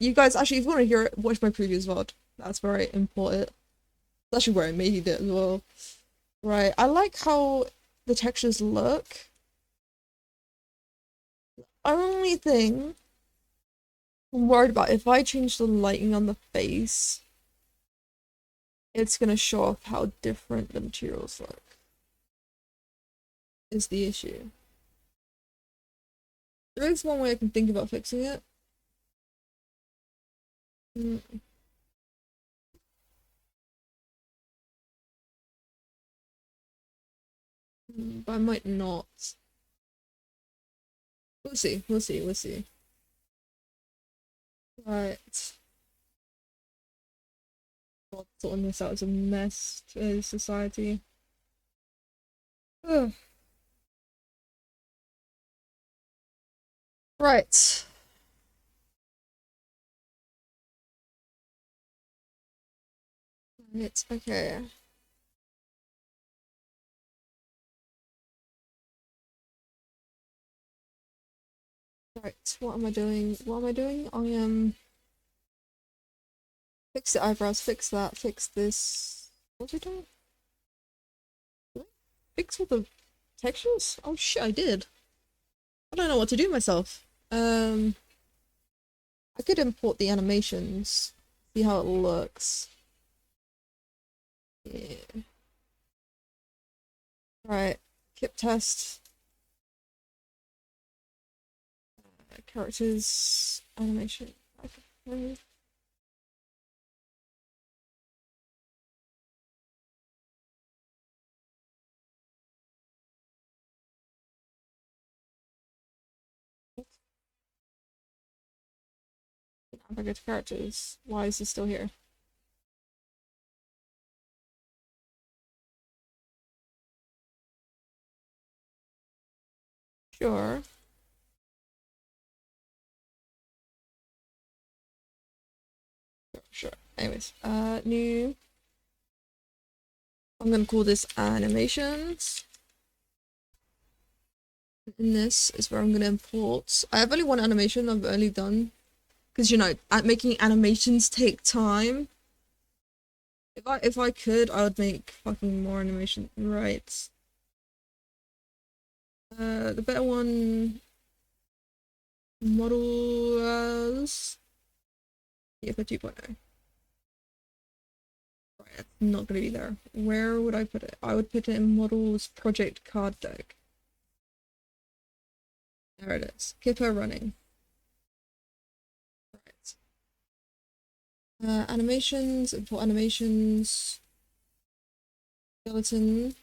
You guys, actually, if you want to hear it, watch my previous VOD. That's where I import it. That's actually where I made it as well. Right, I like how the textures look. Only thing I'm worried about, if I change the lighting on the face, it's gonna show off how different the materials look. Is the issue. There is one way I can think about fixing it. But I might not. We'll see, we'll see, we'll see. Right. God, sorting this out is a mess to society. Ugh. Right. It's okay. Right, what am I doing? What am I doing? I am fix the eyebrows, fix that, fix this. What was I doing? Did I fix all the textures? Oh shit, I did. I don't know what to do myself. I could import the animations, see how it looks. Yeah. Right. Kip test. Characters. Animation. Okay. If I go to characters, why is this still here? Sure. Sure. Anyways, new. I'm gonna call this animations. And this is where I'm gonna import. I have only one animation I've only done. Because, you know, making animations take time. If I could, I would make fucking more animation. Right. The better one models. Yeah, for 2.0. Right, it's not gonna be there. Where would I put it? I would put it in models project card deck. There it is. Kipper running. Right. Animations, import animations. Skeleton.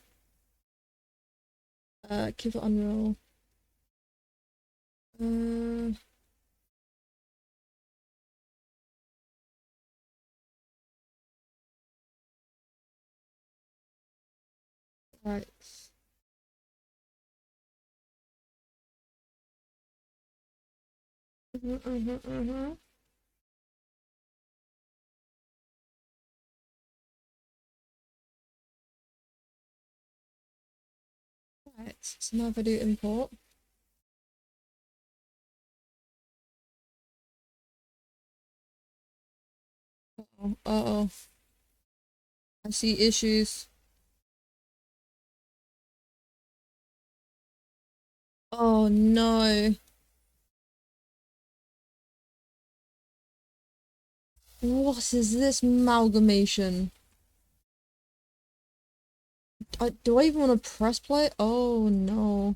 Kipper Unreal. Uh, right. Mm-hmm. Right, so now if I do import, uh-oh, I see issues. Oh no. What is this amalgamation? Do I even want to press play? Oh no.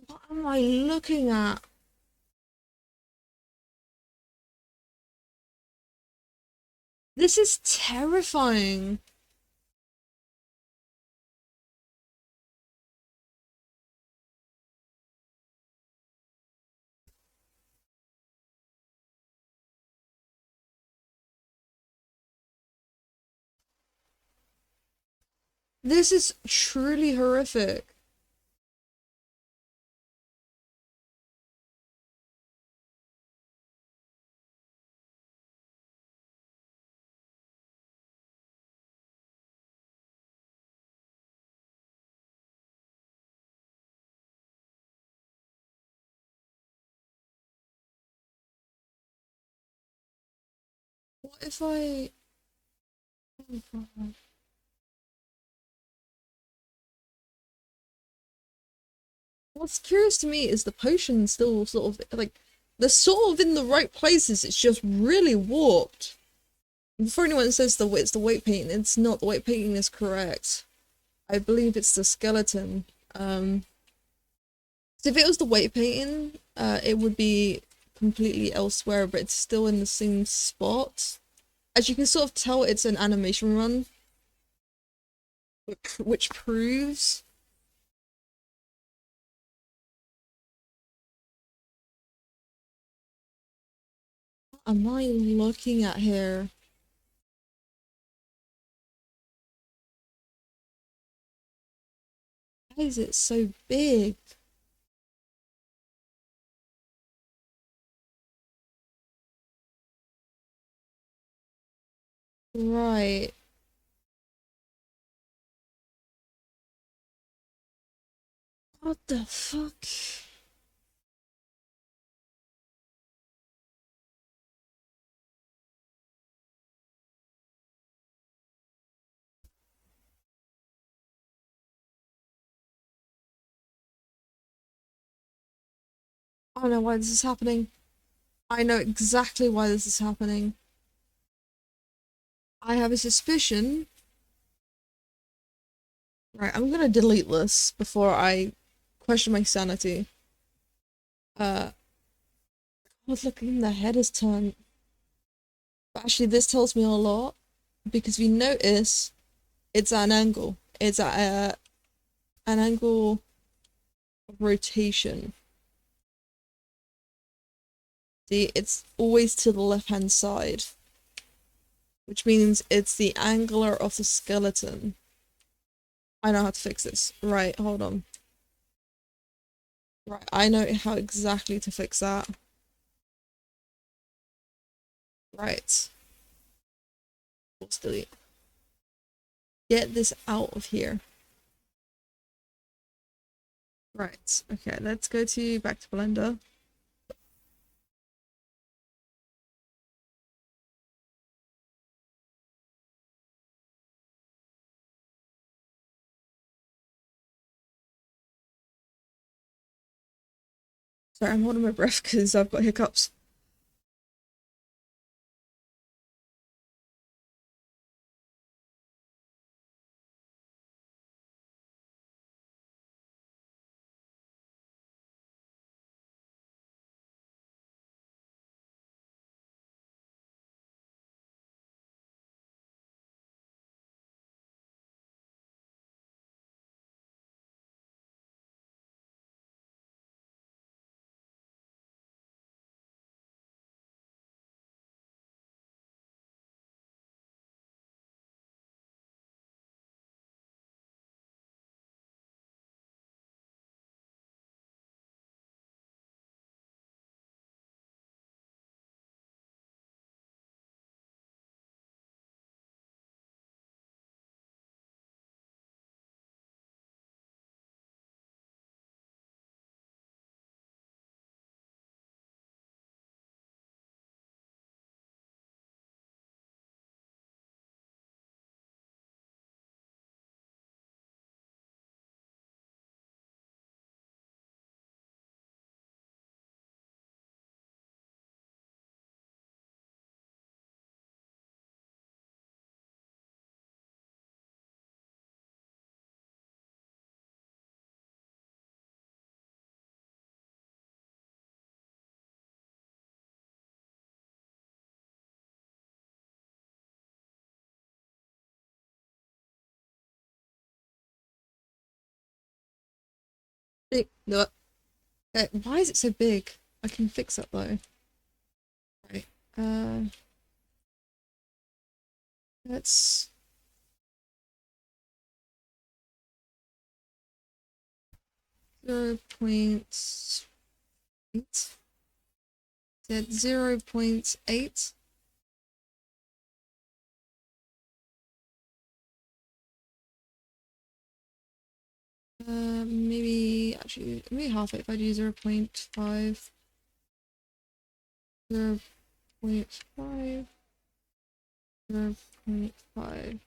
What am I looking at? This is terrifying. This is truly horrific. What if I... Oh God. What's curious to me is the potion still sort of like they're sort of in the right places. It's just really warped. Before anyone says it's the weight painting, it's not. The weight painting is correct. I believe it's the skeleton. So if it was the weight painting, it would be completely elsewhere, but it's still in the same spot. As you can sort of tell, it's an animation run, which proves. What am I looking at here? Why is it so big? Right. What the fuck? I don't know why this is happening. I know exactly why this is happening. I have a suspicion. Right, I'm gonna delete this before I question my sanity. God, look, even the head is turned. But actually, this tells me a lot because if you notice, it's at an angle. It's at an angle of rotation. See, it's always to the left-hand side, which means it's the angler of the skeleton. I know how to fix this. Right, hold on. Right, I know how exactly to fix that. Right. Let's delete. Get this out of here. Right, okay, let's go to back to Blender. Sorry, I'm holding my breath because I've got hiccups. Big, no, why is it so big? I can fix that though. Right. Let's 0.8. Set 0.8. Maybe actually maybe half it if I do 0.5. 0.5. 0.5.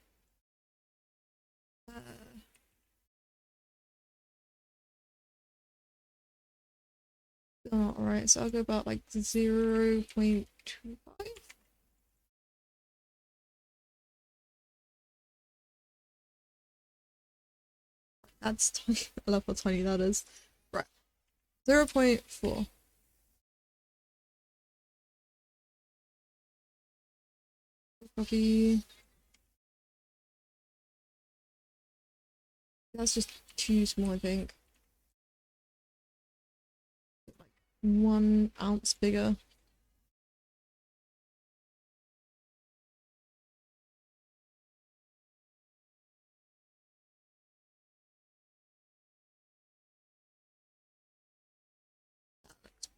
Still not right, so I'll go about like 0.25. That's tiny. I love how tiny that is. Right. 0.4. Copy. That's just too small, I think. Like 1 ounce bigger.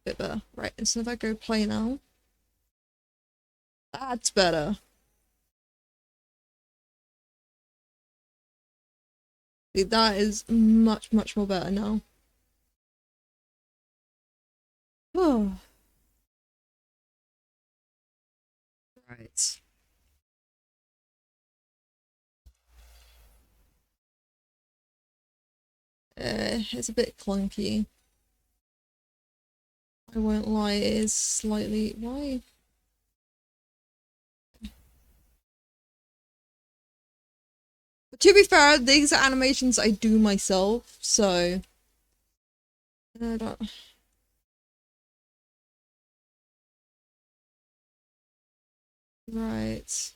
Bit better. Right, and so if I go play now, that's better. See, that is much, much more better now. Oh. Right. It's a bit clunky. I won't lie, it is slightly... Why? But to be fair, these are animations I do myself, so... I don't... Right.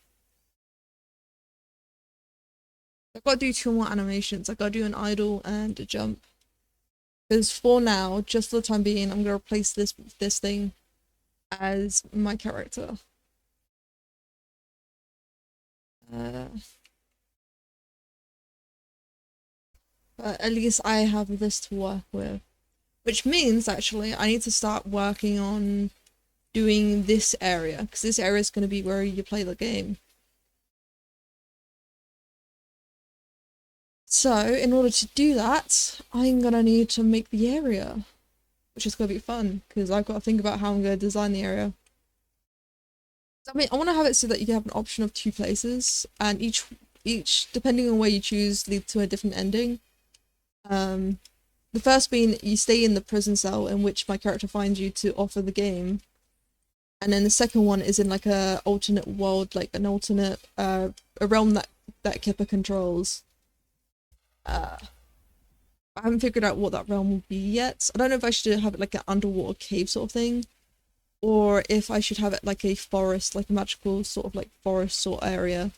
I've got to do two more animations. I've got to do an idle and a jump. Because for now, just for the time being, I'm gonna replace this thing as my character. Uh, but at least I have this to work with. Which means, actually, I need to start working on doing this area. Because this area is going to be where you play the game. So, in order to do that, I'm gonna need to make the area. Which is gonna be fun, because I've got to think about how I'm gonna design the area. I mean, I want to have it so that you have an option of two places, and each depending on where you choose leads to a different ending. The first being you stay in the prison cell in which my character finds you to offer the game, and then the second one is in like a alternate world, like an alternate a realm that Kipper controls. I haven't figured out what that realm will be yet. I don't know if I should have it like an underwater cave sort of thing, or if I should have it like a forest, like a magical sort of like forest sort of area.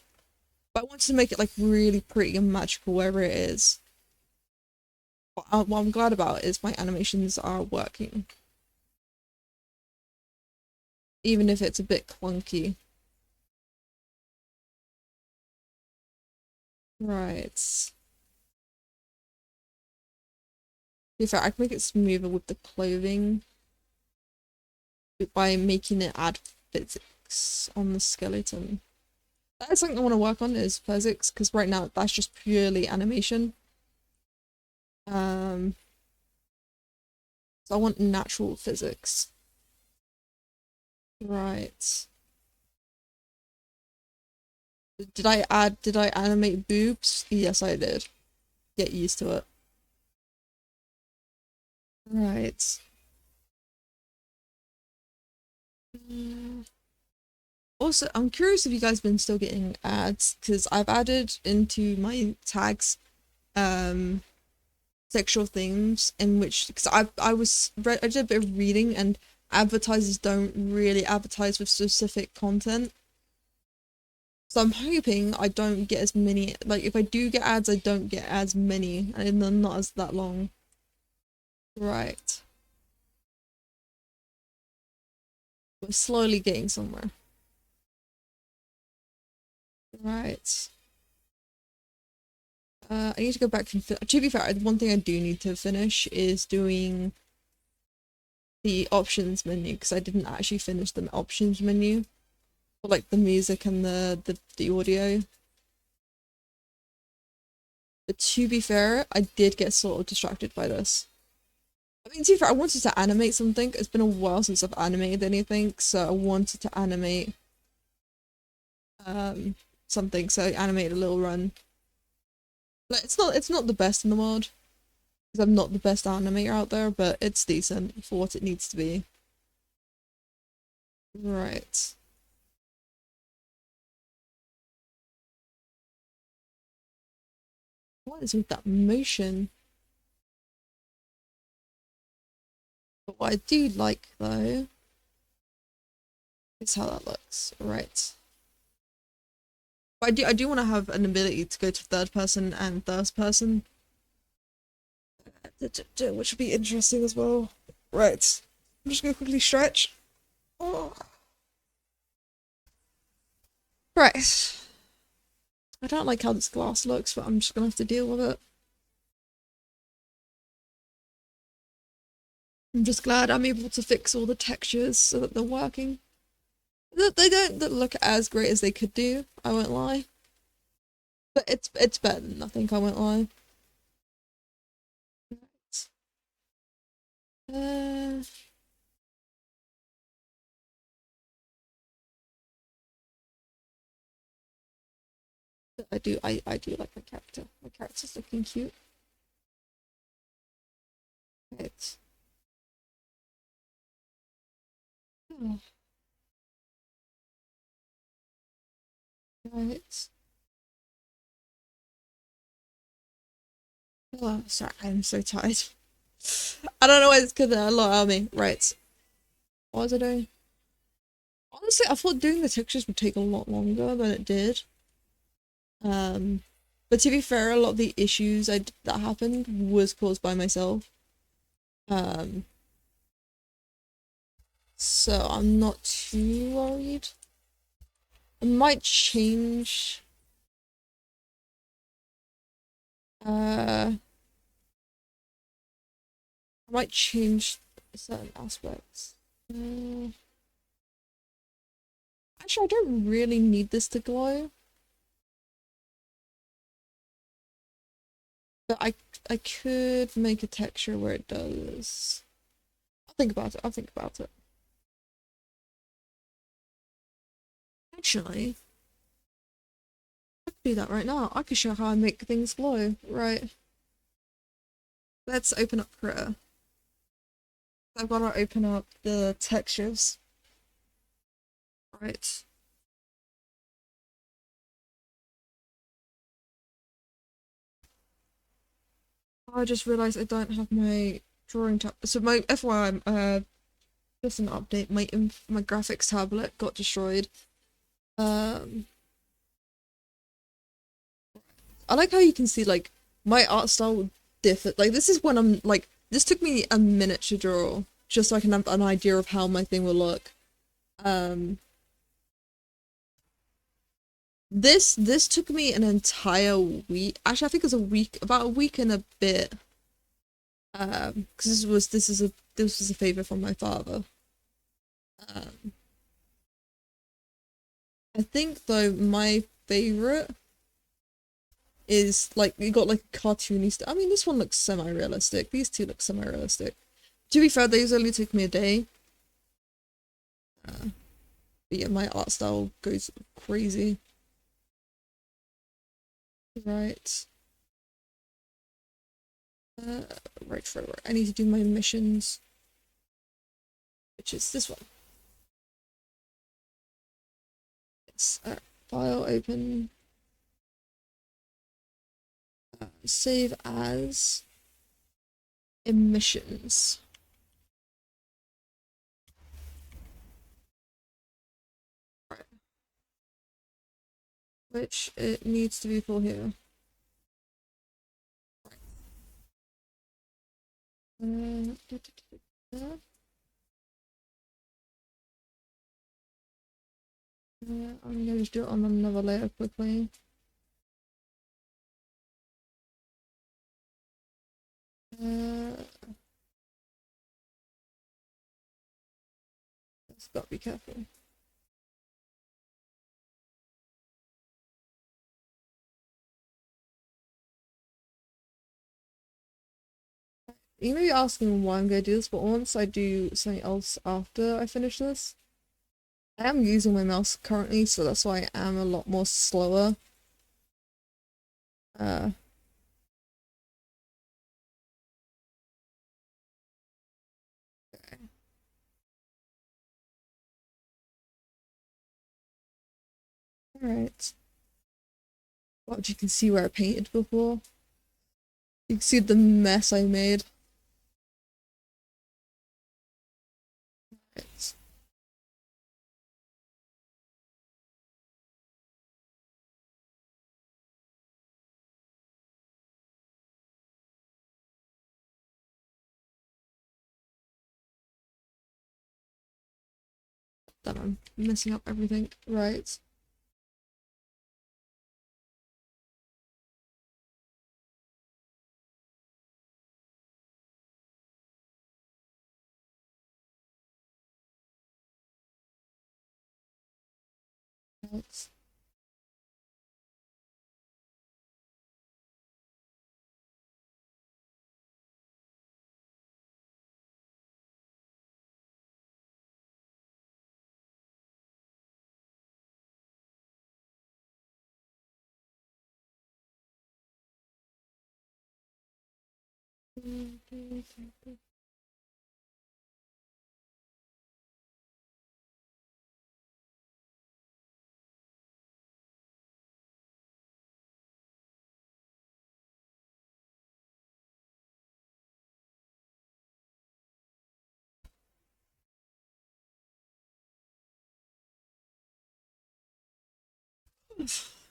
But I wanted to make it like really pretty and magical wherever it is. What I'm glad about is my animations are working. Even if it's a bit clunky. Right. In fact, I can make it smoother with the clothing by making it add physics on the skeleton. That is something I want to work on is physics, because right now that's just purely animation. So I want natural physics. Right. Did I animate boobs? Yes, I did. Get used to it. Right. Also, I'm curious if you guys been still getting ads, because I've added into my tags sexual themes in which, because I did a bit of reading, and advertisers don't really advertise with specific content. So I'm hoping I don't get as many, like if I do get ads, I don't get as many and they're not as that long. Right. We're slowly getting somewhere. Right. I need to go back and to be fair, one thing I do need to finish is doing the options menu, because I didn't actually finish the options menu for like the music and the audio. But to be fair, I did get sort of distracted by this. I mean, to be fair, I wanted to animate something. It's been a while since I've animated anything, so I wanted to animate something. So I animated a little run. Like it's not the best in the world, because I'm not the best animator out there, but it's decent for what it needs to be. Right. What is with that motion? But what I do like though is how that looks. Right. But I do want to have an ability to go to third person and first person, which would be interesting as well. Right. I'm just gonna quickly stretch. Oh. Right. I don't like how this glass looks, but I'm just gonna have to deal with it. I'm just glad I'm able to fix all the textures so that they're working. They don't look as great as they could do, I won't lie. But it's better than nothing, I won't lie. Uh, I do like my character. My character's looking cute. Right. Oh, right. Oh, sorry, I'm so tired. I don't know why it's getting a lot out of me. Right. What was I doing? Honestly, I thought doing the textures would take a lot longer than it did. Um, but to be fair, a lot of the issues that happened was caused by myself. Um, so I'm not too worried. I might change. I might change certain aspects. Uh, actually, I don't really need this to glow, but I could make a texture where it does. I'll think about it. I'll think about it. Actually, I could do that right now. I could show how I make things glow. Right. Let's open up Critter. I've got to open up the textures. Right. I just realized I don't have my drawing tab. So my FYI, just an update. My graphics tablet got destroyed. Um, I like how you can see like my art style differ. Like this is when I'm like this took me a minute to draw just so I can have an idea of how my thing will look. Um, this took me an entire week. Actually, I think it was a week, about a week and a bit. Because this was a favor from my father. Um, I think though my favorite is like you got like a cartoony I mean, this one looks semi-realistic. These two look semi-realistic. To be fair, these only took me a day. Uh, but yeah, my art style goes crazy. Right. Uh, right. I need to do my missions, which is this one. It's file open. Save as emissions. Right. Which it needs to be for here. Right. I'm gonna just do it on another layer quickly. Just gotta be careful. You may be asking why I'm gonna do this, but once I do something else after I finish this, I am using my mouse currently, so that's why I am a lot more slower. Uh, okay. Alright. Well, you can see where I painted before. You can see the mess I made. Right. Then I'm messing up everything. Right. Right.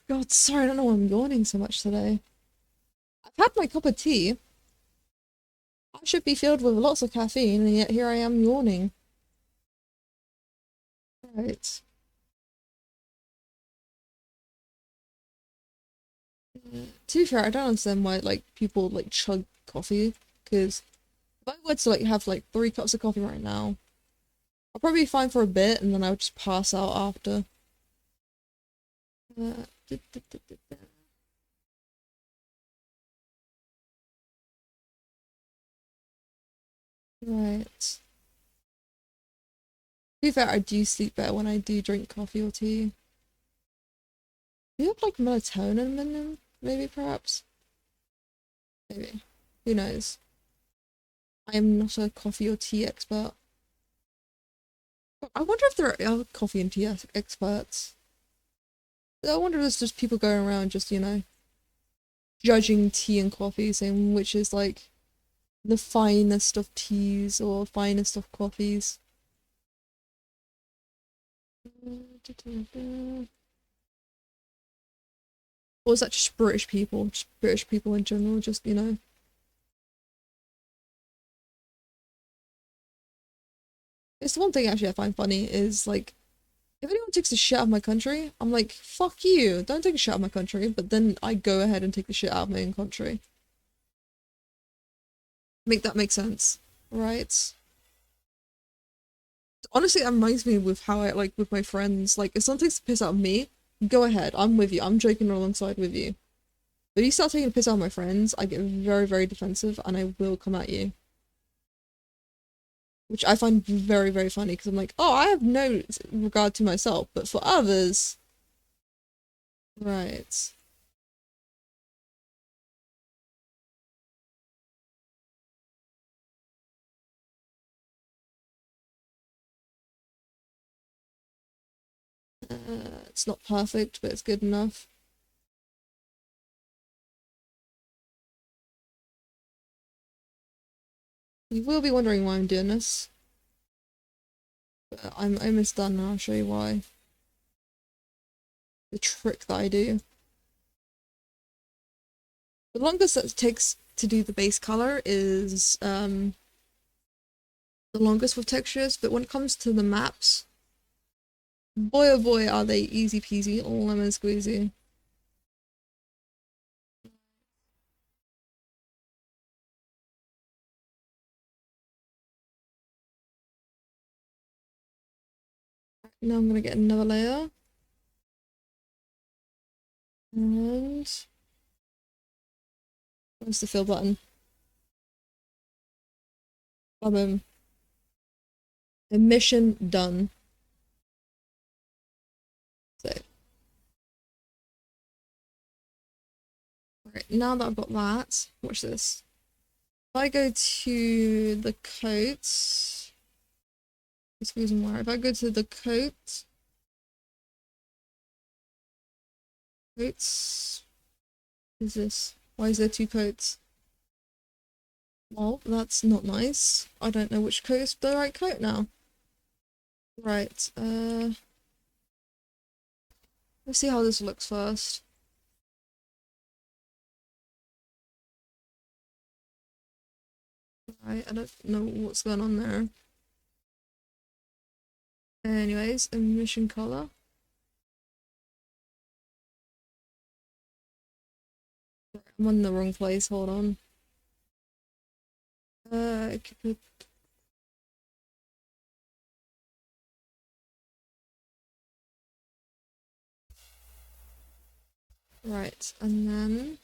God, sorry, I don't know why I'm yawning so much today. I've had my cup of tea. I should be filled with lots of caffeine, and yet here I am yawning. Right. To be fair, I don't understand why like people like chug coffee, because if I were to like have like 3 cups of coffee right now, I'll probably be fine for a bit, and then I would just pass out after. Uh, duh, duh, duh, duh, duh. Right. To be fair, I do sleep better when I do drink coffee or tea. Do you have like melatonin in them? Maybe, perhaps? Maybe. Who knows? I am not a coffee or tea expert. I wonder if there are other coffee and tea experts. I wonder if there's just people going around just, judging tea and coffee, saying which is like the finest of teas or finest of coffees. Or is that just British people? Just British people in general, just. It's the one thing actually I find funny is like if anyone takes the shit out of my country, I'm like, fuck you, don't take a shit out of my country, but then I go ahead and take the shit out of my own country. Make that make sense, right? Honestly, that reminds me with how I like with my friends, like if someone takes the piss out of me, go ahead, I'm with you, I'm joking alongside with you. But if you start taking the piss out of my friends, I get very, very defensive and I will come at you. Which I find very, very funny because I'm like, oh, I have no regard to myself, but for others, right. It's not perfect, but it's good enough. You will be wondering why I'm doing this, but I'm almost done and I'll show you why. The trick that I do. The longest that it takes to do the base color is the longest with textures, but when it comes to the maps, boy oh boy are they easy peasy, lemon squeezy. Now I'm gonna get another layer. And where's the fill button? Boom. Mission done. So, right, now that I've got that, watch this. If I go to the coat, excuse me, where if I go to the coats, what is this? Why is there 2 coats? Well, that's not nice. I don't know which coat is the right coat now. Right, let's see how this looks first. Right, I don't know what's going on there. Anyways, emission color. I'm on the wrong place, hold on. Uh, right, and then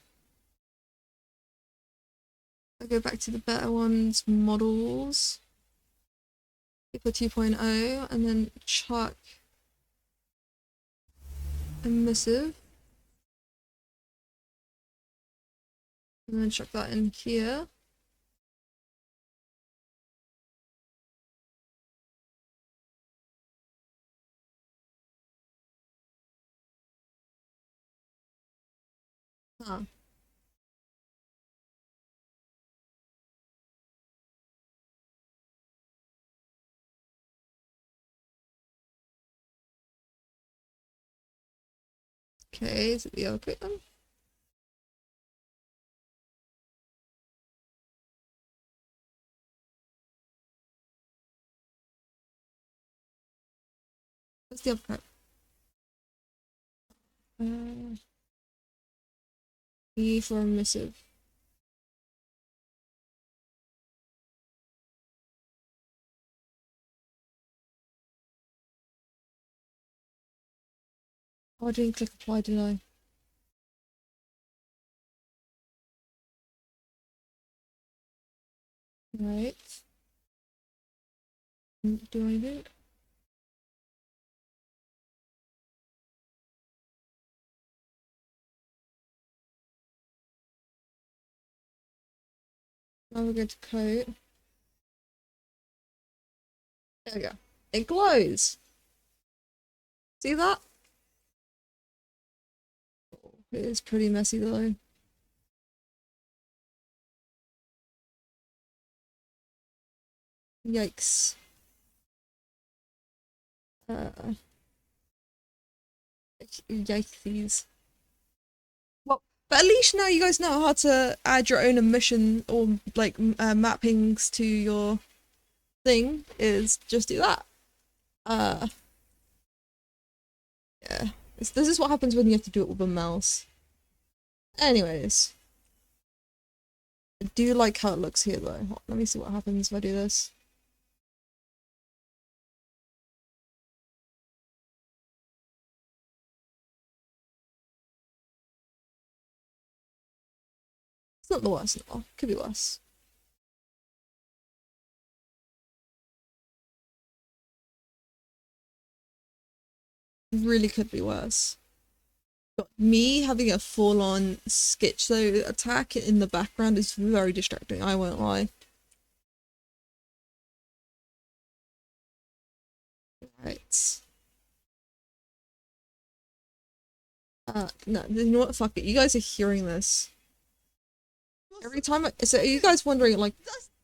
I go back to the better ones, models, Paper 2.0, and then chuck emissive, and then chuck that in here. Huh. Okay, is it the other one? What's the other card? E for emissive. Oh, I didn't click apply, did I? Right. Do anything? Now we're going to coat. There we go. It glows. See that? It is pretty messy though. Yikes. Yikesies. Well, but at least now you guys know how to add your own emission or like mappings to your thing. Is just do that. Yeah. This is what happens when you have to do it with a mouse. Anyways. I do like how it looks here though. Let me see what happens if I do this. It's not the worst at all. Could be worse. Really could be worse. But me having a full-on schizo attack in the background is very distracting, I won't lie. Right. No, you know what? Fuck it. You guys are hearing this. Every time so are you guys wondering, like,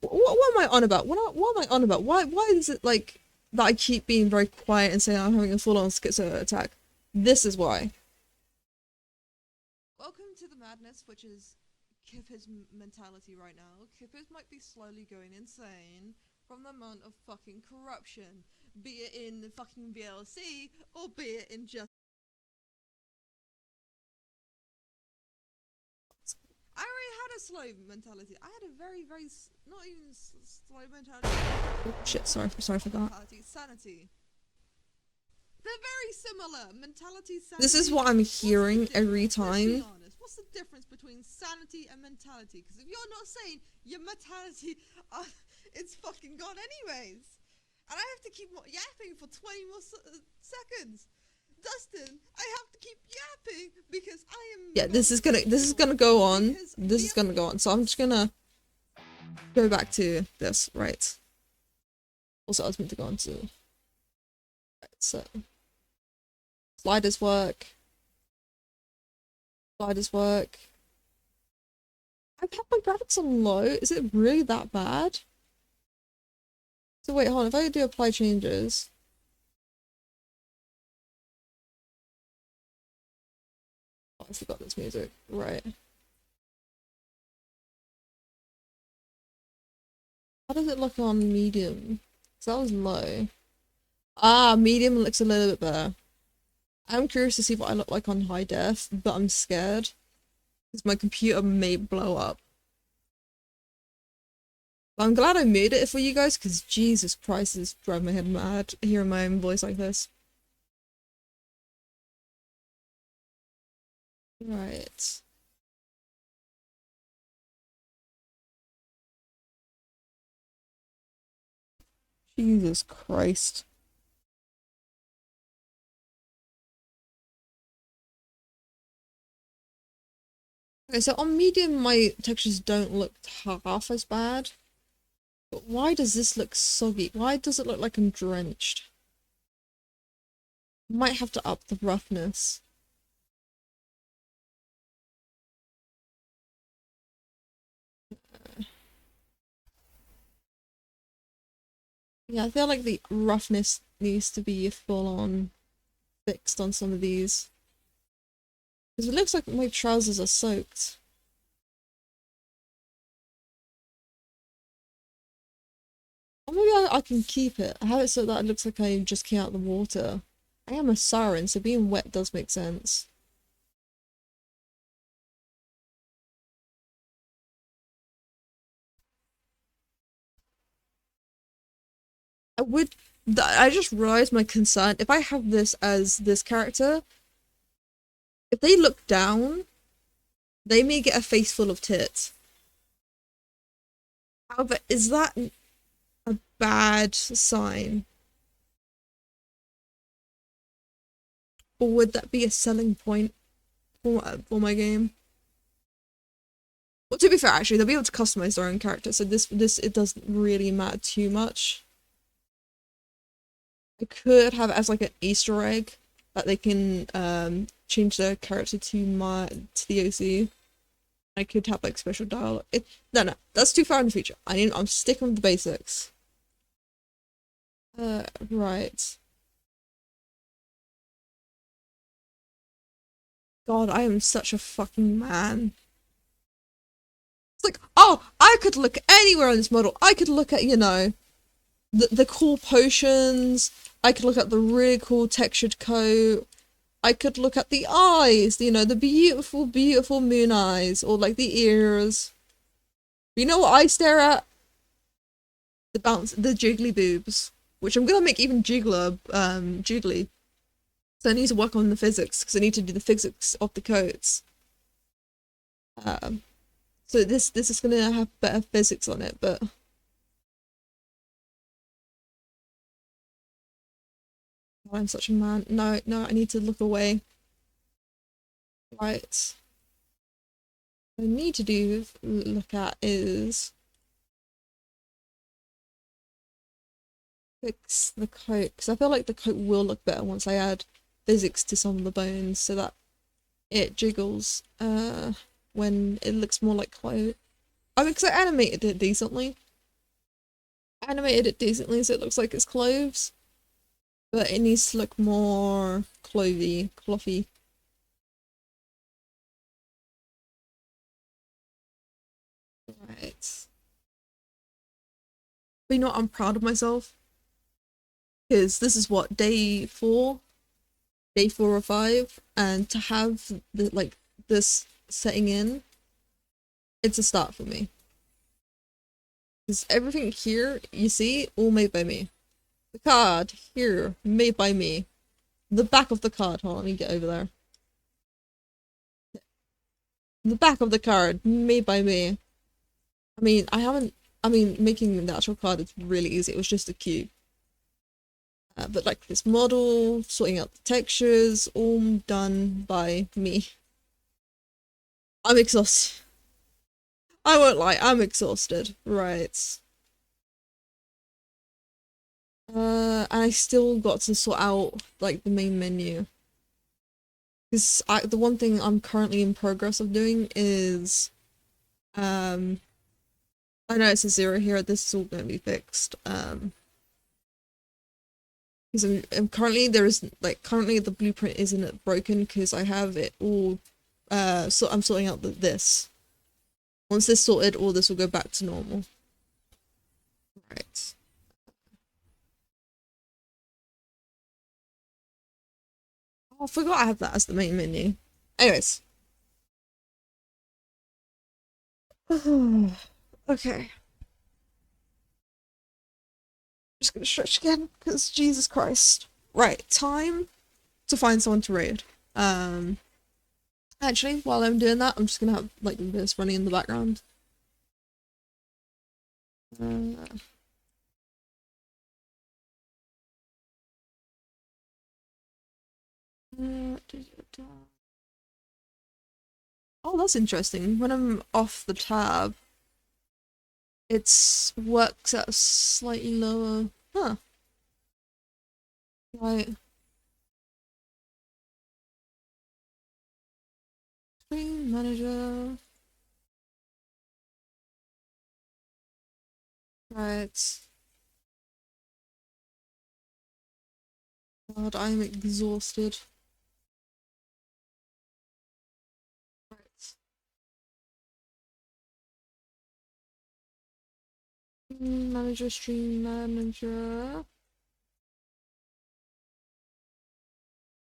what am I on about? What am I on about? Why is it, like, that I keep being very quiet and saying I'm having a full-on schizo attack? This is why. Welcome to the madness, which is Kipper's mentality right now. Kipper's might be slowly going insane from the amount of fucking corruption, be it in the fucking VLC or be it in just. I already had a slow mentality. I had a very, very not even slow mentality. Oh shit! Sorry for that. Sanity. They're very similar. Mentality, sanity. This is what I'm hearing every time. What's the difference between sanity and mentality? Because if you're not saying your mentality, it's fucking gone anyways. And I have to keep yapping for 20 more seconds. Dustin, I have to keep yapping because I am. Yeah, this is gonna go on. This is gonna go on. So I'm just gonna go back to this, right? Also, I was meant to go on to. Right, so sliders work. Sliders work. I've had my graphics on low. Is it really that bad? So wait, hold on. If I do apply changes. Oh, I forgot this music. Right. How does it look on medium? Because that was low. Ah, medium looks a little bit better. I'm curious to see what I look like on high def, but I'm scared. Because my computer may blow up. But I'm glad I made it for you guys, because Jesus Christ, it's driving my head mad hearing my own voice like this. Right. Jesus Christ. Okay, so on medium my textures don't look half as bad. But why does this look soggy? Why does it look like I'm drenched? Might have to up the roughness. Yeah, I feel like the roughness needs to be full on fixed on some of these. Because it looks like my trousers are soaked. Or maybe I can keep it. I have it so that it looks like I just came out of the water. I am a siren, so being wet does make sense. I just realized my concern. If I have this as this character, if they look down, they may get a face full of tits. However, is that a bad sign? Or would that be a selling point for my game? Well, to be fair, actually, they'll be able to customize their own character, so this it doesn't really matter too much. I could have it as like an Easter egg that they can change their character to the OC. I could have like special dialogue. No, that's too far in the future. I'm sticking with the basics. Right. God, I am such a fucking man. It's like, oh, I could look anywhere on this model. I could look at, the cool potions. I could look at the really cool textured coat. I could look at the eyes, the beautiful, beautiful moon eyes, or like the ears. You know what I stare at? The jiggly boobs, which I'm gonna make even jiggly. So I need to work on the physics because I need to do the physics of the coats. So this is gonna have better physics on it, but I'm such a man. No, I need to look away. Right. What I need to look at is fix the coat because I feel like the coat will look better once I add physics to some of the bones so that it jiggles when it looks more like clothes. I mean, because I animated it decently. So it looks like it's clothes, but it needs to look more clothy. Right. But you know what? I'm proud of myself because this is what day 4 or 5, and to have this setting in, it's a start for me. Because everything here you see all made by me. The card here made by me. The back of the card. Hold on, let me get over there. The back of the card made by me. Making the actual card is really easy. It was just a cube. But like this model, sorting out the textures, all done by me. I'm exhausted. I won't lie, I'm exhausted. Right. And I still got to sort out like the main menu. Because the one thing I'm currently in progress of doing is I know it's a 0 here, this is all gonna be fixed. Because I'm currently currently the blueprint isn't broken because I have it all so I'm sorting out this. Once this sorted, all this will go back to normal. Right. Oh, I forgot I have that as the main menu. Anyways. Okay. Just gonna stretch again, because Jesus Christ. Right, time to find someone to raid. Actually, while I'm doing that, I'm just gonna have like this running in the background. Uh, oh, that's interesting. When I'm off the tab, it works at a slightly lower. Huh. Right. Screen manager. Right. God, I'm exhausted. Manager, stream manager.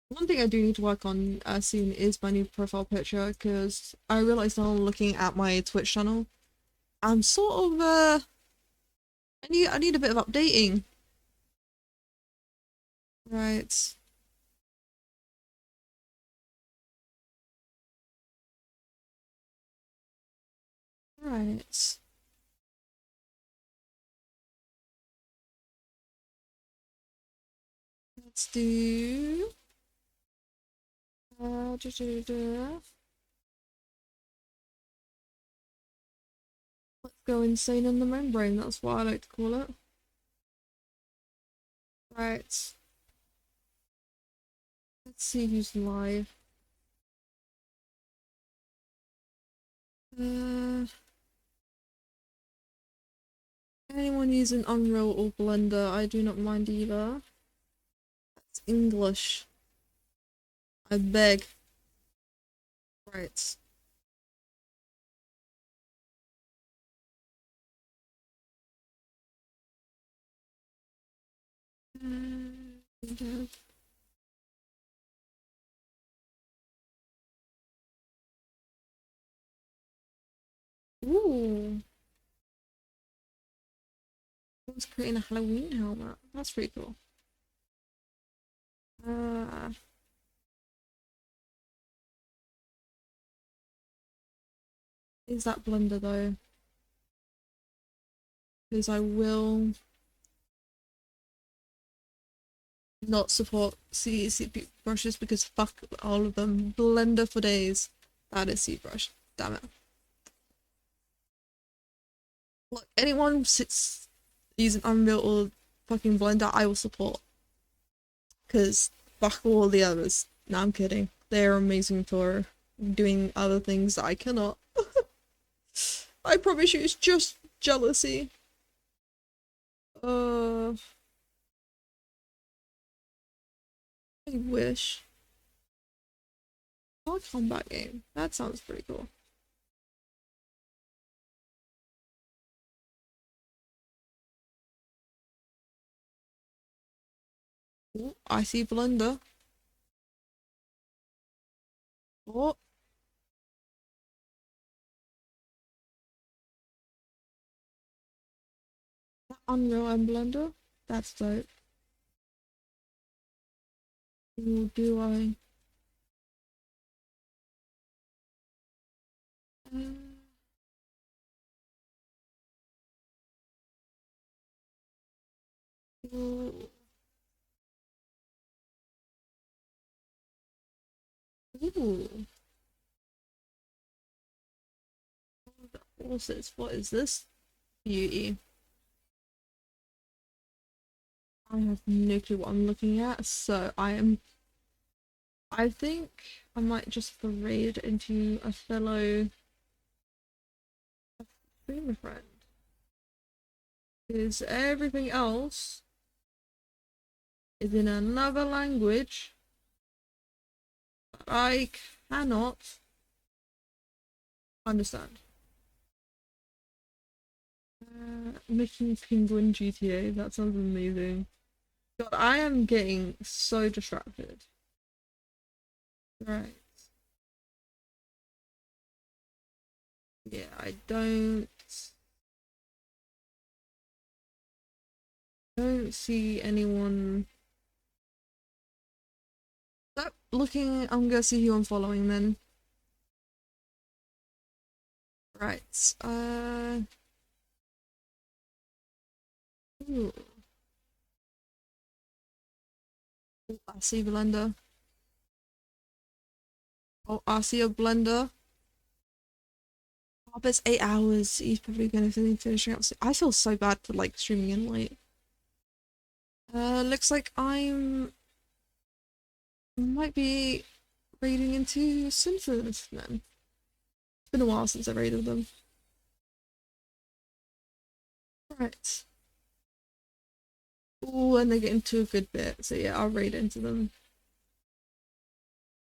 One thing I do need to work on soon is my new profile picture because I realized now looking at my Twitch channel, I'm sort of I need a bit of updating. Right. Right. Let's do uh, do, do, do. Let's go insane in the membrane, that's what I like to call it. Right. Let's see who's live. Uh, anyone using Unreal or Blender, I do not mind either. That's English. I beg. Right. Uh, Ooh. Someone's creating a Halloween helmet. That's pretty cool. Uh, is that Blender though? Because I will not support CC brushes because fuck all of them. Blender for days. That is ZBrush. Damn it. Look, anyone sits using Unreal or fucking Blender, I will support. Because fuck all the others. No, I'm kidding. They're amazing for doing other things that I cannot. I promise you, it's just jealousy. I wish. Oh, a combat game. That sounds pretty cool. Ooh, I see Blender. Oh, that Unreal and Blender. That's dope. Ooh, do I? Uh, ooh, ooh. What's this? What is this? Beauty. I have no clue what I'm looking at, so I think I might just raid into a fellow streamer friend. Because everything else is in another language that I cannot understand. Making Penguin GTA, that sounds amazing. God, I am getting so distracted. Right. Yeah, I don't see anyone. Stop looking. I'm gonna see who I'm following then. Right. Ooh. I see Blender. Oh, I see a Blender. Oh, but it's 8 hours. He's probably gonna finish finishing up soon. I feel so bad for like streaming in late. Looks like might be raiding into Sinfulness then. It's been a while since I raided them. Right. Oh, and they get into a good bit. So yeah, I'll raid into them.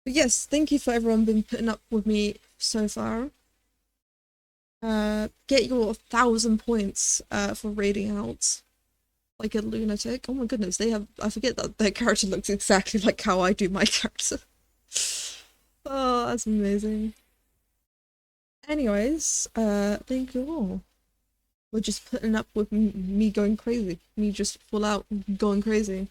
But yes, thank you for everyone been putting up with me so far. Get your 1,000 points for raiding out like a lunatic. Oh my goodness, they have, I forget that their character looks exactly like how I do my character. Oh, that's amazing. Anyways, thank you all. We're just putting up with me going crazy. Me just full out going crazy.